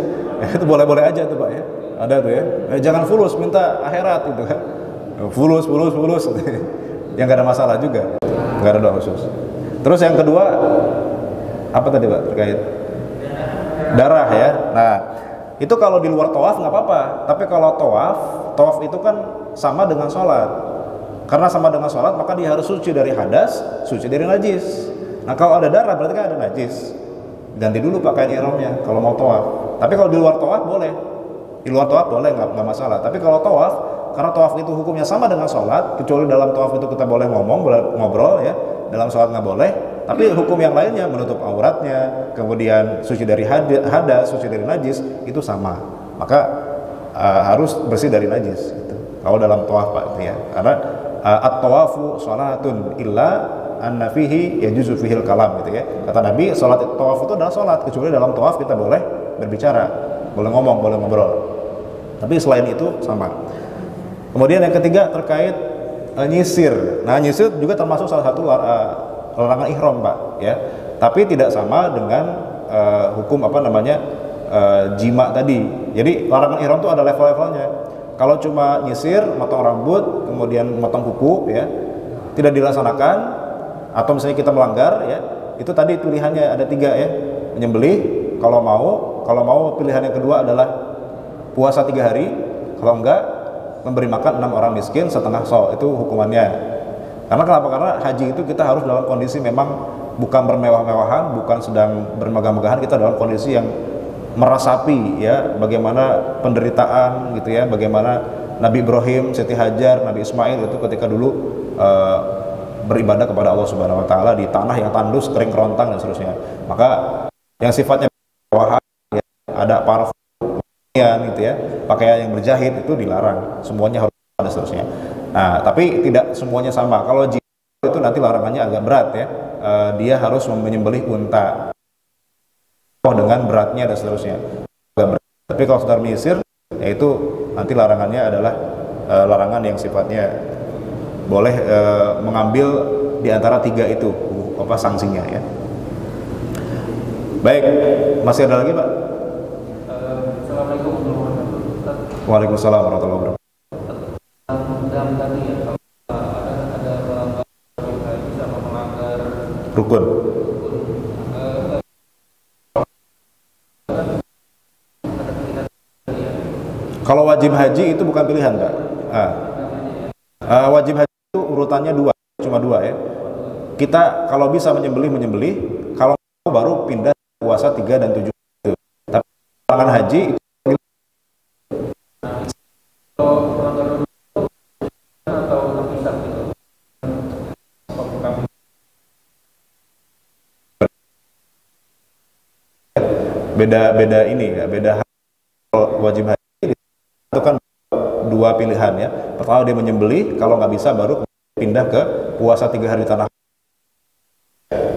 Itu boleh-boleh aja tuh Pak ya. Ada tuh ya. Jangan fulus, minta akhirat gitu kan. Fulus gitu. Yang gak ada masalah juga. Gak ada doa khusus. Terus yang kedua apa tadi Pak terkait darah ya. Nah, itu kalau di luar tawaf nggak apa-apa. Tapi kalau tawaf itu kan sama dengan sholat. Karena sama dengan sholat maka dia harus suci dari hadas, suci dari najis. Nah kalau ada darah berarti kan ada najis. Ganti dulu pakaian ihramnya kalau mau tawaf. Tapi kalau di luar tawaf boleh. Di luar tawaf boleh nggak masalah. Tapi kalau tawaf, karena tawaf itu hukumnya sama dengan sholat, kecuali dalam tawaf itu kita boleh ngomong, boleh ngobrol ya. Dalam sholat nggak boleh. Tapi hukum yang lainnya menutup auratnya, kemudian suci dari hadas, suci dari najis itu sama. Maka harus bersih dari najis. Gitu. Kalau dalam tawaf Pak itu ya. Karena at-tawafu sholatun illa anna fihi yajuzu fihil kalam gitu ya. Kata Nabi, salat tawaf itu adalah salat, kecuali dalam tawaf kita boleh berbicara, boleh ngomong, boleh ngobrol. Tapi selain itu sama. Kemudian yang ketiga terkait nyisir. Nah, nyisir juga termasuk salah satu larangan ihram, Pak, ya. Tapi tidak sama dengan hukum jima tadi. Jadi larangan ihram itu ada level-levelnya. Kalau cuma nyisir, motong rambut, kemudian motong kuku ya, tidak dilaksanakan, atau misalnya kita melanggar ya, itu tadi pilihannya ada 3 ya. Menyembelih kalau mau pilihan yang kedua adalah puasa 3 hari, kalau enggak memberi makan 6 orang miskin setengah shaw, itu hukumannya. Karena kenapa? Karena haji itu kita harus dalam kondisi memang bukan bermewah-mewahan, bukan sedang bermegah-megahan, kita dalam kondisi yang merasapi ya bagaimana penderitaan gitu ya, bagaimana Nabi Ibrahim, Siti Hajar, Nabi Ismail itu ketika dulu beribadah kepada Allah Subhanahu wa taala di tanah yang tandus, kering kerontang dan seterusnya. Maka yang sifatnya mewahan ya, ada parfum gitu ya, pakaian yang berjahit itu dilarang, semuanya harus ada seterusnya. Nah, tapi tidak semuanya sama. Kalau jihad itu nanti larangannya agak berat ya. Dia harus menyembelih unta dengan beratnya dan seterusnya. Tapi kalau sekedar menyisir, yaitu nanti larangannya adalah larangan yang sifatnya boleh mengambil di antara 3 itu sanksinya ya. Baik, masih ada lagi Pak? Assalamualaikum warahmatullahi wabarakatuh. Waalaikumsalam warahmatullahi wabarakatuh. Rukun. Kalau wajib haji itu bukan pilihan, Pak. Wajib haji itu urutannya 2, cuma 2 ya. Kita kalau bisa menyembelih, kalau mau baru pindah puasa 3 dan 7 itu. Tapi larangan haji itu beda ini ya, beda wajib haji itu kan 2 pilihan ya. Pertama dia menyembelih, kalau nggak bisa baru pindah ke puasa 3 hari tanah.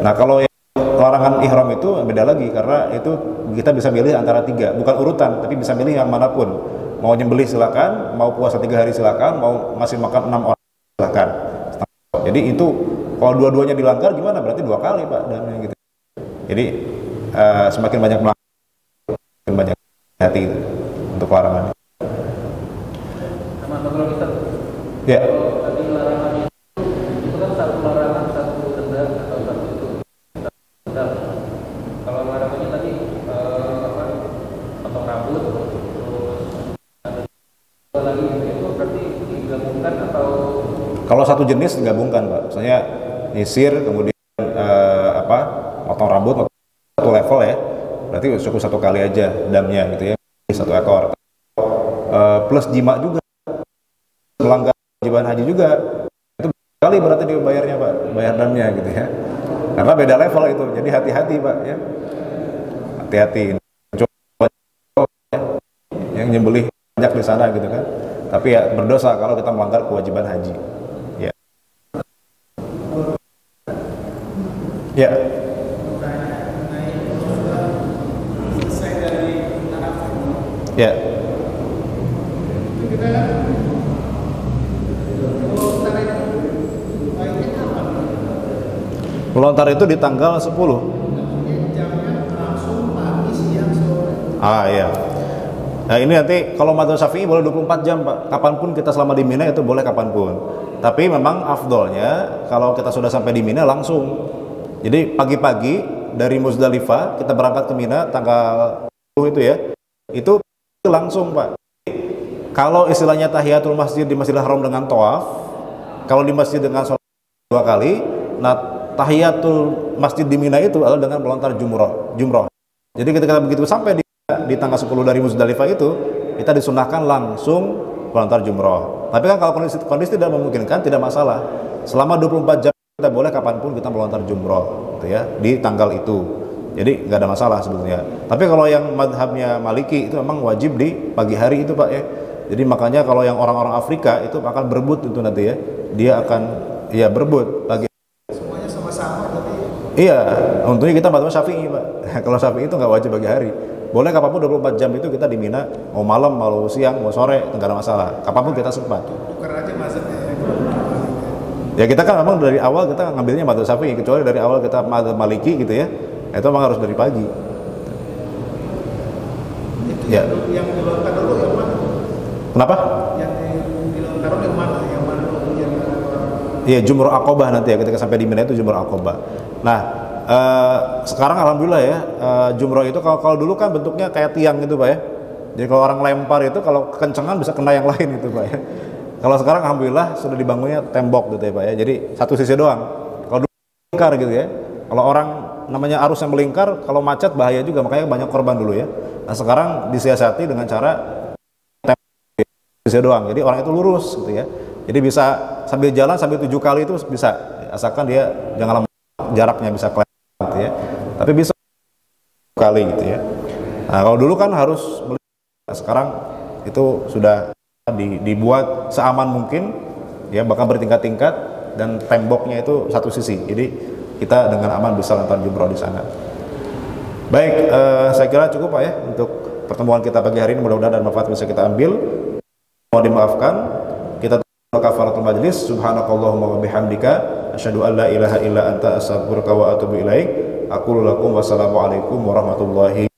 Nah kalau yang larangan ihram itu beda lagi, karena itu kita bisa milih antara 3, bukan urutan, tapi bisa milih yang manapun. Mau nyembelih silakan, mau puasa 3 hari silakan, mau ngasih makan 6 orang silakan. Jadi itu kalau dua-duanya dilanggar gimana? Berarti 2 kali Pak damnya gitu. Jadi semakin banyak melanggar, semakin banyak hati itu untuk larangan. Ya. Tadi larangannya itu kan satu larangan, satu denda atau satu itu denda. Kalau larangannya tadi potong rambut, terus ada lagi itu berarti digabungkan atau? Kalau satu jenis digabungkan Pak, misalnya nyisir, kemudian potong rambut satu level ya, berarti cukup 1 kali aja damnya gitu ya, 1 ekor. Plus jima juga, melanggar kewajiban haji juga, itu kali berarti dia bayarnya Pak, bayar damnya gitu ya, karena beda level itu. Jadi hati-hati Pak ya, hati-hati. Yang nyembelih banyak di sana gitu kan, tapi ya berdosa kalau kita melanggar kewajiban haji ya. Ya. Ya. Melontar itu di tanggal 10. Ah iya. Nah ini nanti kalau madzhab Syafi'i boleh 24 jam Pak. Kapanpun kita selama di Mina itu boleh kapanpun. Tapi memang afdolnya kalau kita sudah sampai di Mina langsung. Jadi pagi-pagi dari Muzdalifah kita berangkat ke Mina tanggal 10 itu ya. Itu langsung Pak. Kalau istilahnya tahiyatul masjid di Masjidil Haram dengan tawaf, kalau di masjid dengan sholat 2 kali, nah tahiyatul masjid di Mina itu adalah dengan melontar jumroh. Jadi ketika begitu sampai di tanggal 10 dari Muzdalifah itu, kita disunahkan langsung melontar jumroh. Tapi kan kalau kondisi tidak memungkinkan, tidak masalah. Selama 24 jam kita boleh kapanpun kita melontar jumroh, gitu ya, di tanggal itu. Jadi nggak ada masalah sebetulnya. Tapi kalau yang madhabnya Maliki itu memang wajib di pagi hari itu Pak ya. Jadi makanya kalau yang orang-orang Afrika itu akan berebut itu nanti ya, dia akan ya berebut pagi. Semuanya sama-sama berarti. Iya, untungnya kita madhab Syafi'i Pak. Kalau Syafi'i itu nggak wajib pagi hari. Boleh kapanpun 24 jam itu kita di Mina, mau malam, mau siang, mau sore, nggak ada masalah. Kapanpun kita sempat. Tukar aja mazhabnya ya. Ya kita kan memang dari awal kita ngambilnya madhab Syafi'i, kecuali dari awal kita madhab Maliki gitu ya. Itu memang harus dari pagi. Itu Ya. yang dilontar dulu yang mana? Kenapa? Yang dilontar dulu yang mana? Yang mana dulu yang Iya, Jumroh Aqobah nanti ya, ketika sampai di Mina itu Jumroh Aqobah. Nah, sekarang alhamdulillah ya, jumroh itu kalau dulu kan bentuknya kayak tiang gitu Pak ya. Jadi kalau orang lempar itu kalau kencengan bisa kena yang lain itu Pak ya. Kalau sekarang alhamdulillah sudah dibangunnya tembok gitu ya Pak ya. Jadi satu sisi doang. Kalau dulu melingkar gitu ya. Kalau orang namanya arus yang melingkar, kalau macet bahaya juga, makanya banyak korban dulu ya. Nah sekarang disiasati dengan cara tembok sisi doang. Jadi orang itu lurus gitu ya. Jadi bisa sambil jalan sambil 7 kali itu bisa, asalkan dia jangan lama, jaraknya bisa kelihatan gitu ya. Tapi bisa kali gitu ya. Nah kalau dulu kan harus sekarang itu sudah dibuat seaman mungkin ya, bahkan bertingkat-tingkat dan temboknya itu satu sisi. Jadi kita dengan aman bisa nonton jumroh di sana. Baik, saya kira cukup Pak ya untuk pertemuan kita pagi hari ini. Mudah-mudahan ada manfaat bisa kita ambil. Mohon dimaafkan. Kita kafaratul majlis. Subhanakallahumma wa bihamdika asyhadu an la ilaha illa anta astaghfiruka wa atubu ilaik. Aqulu lakum wassalamu alaikum warahmatullahi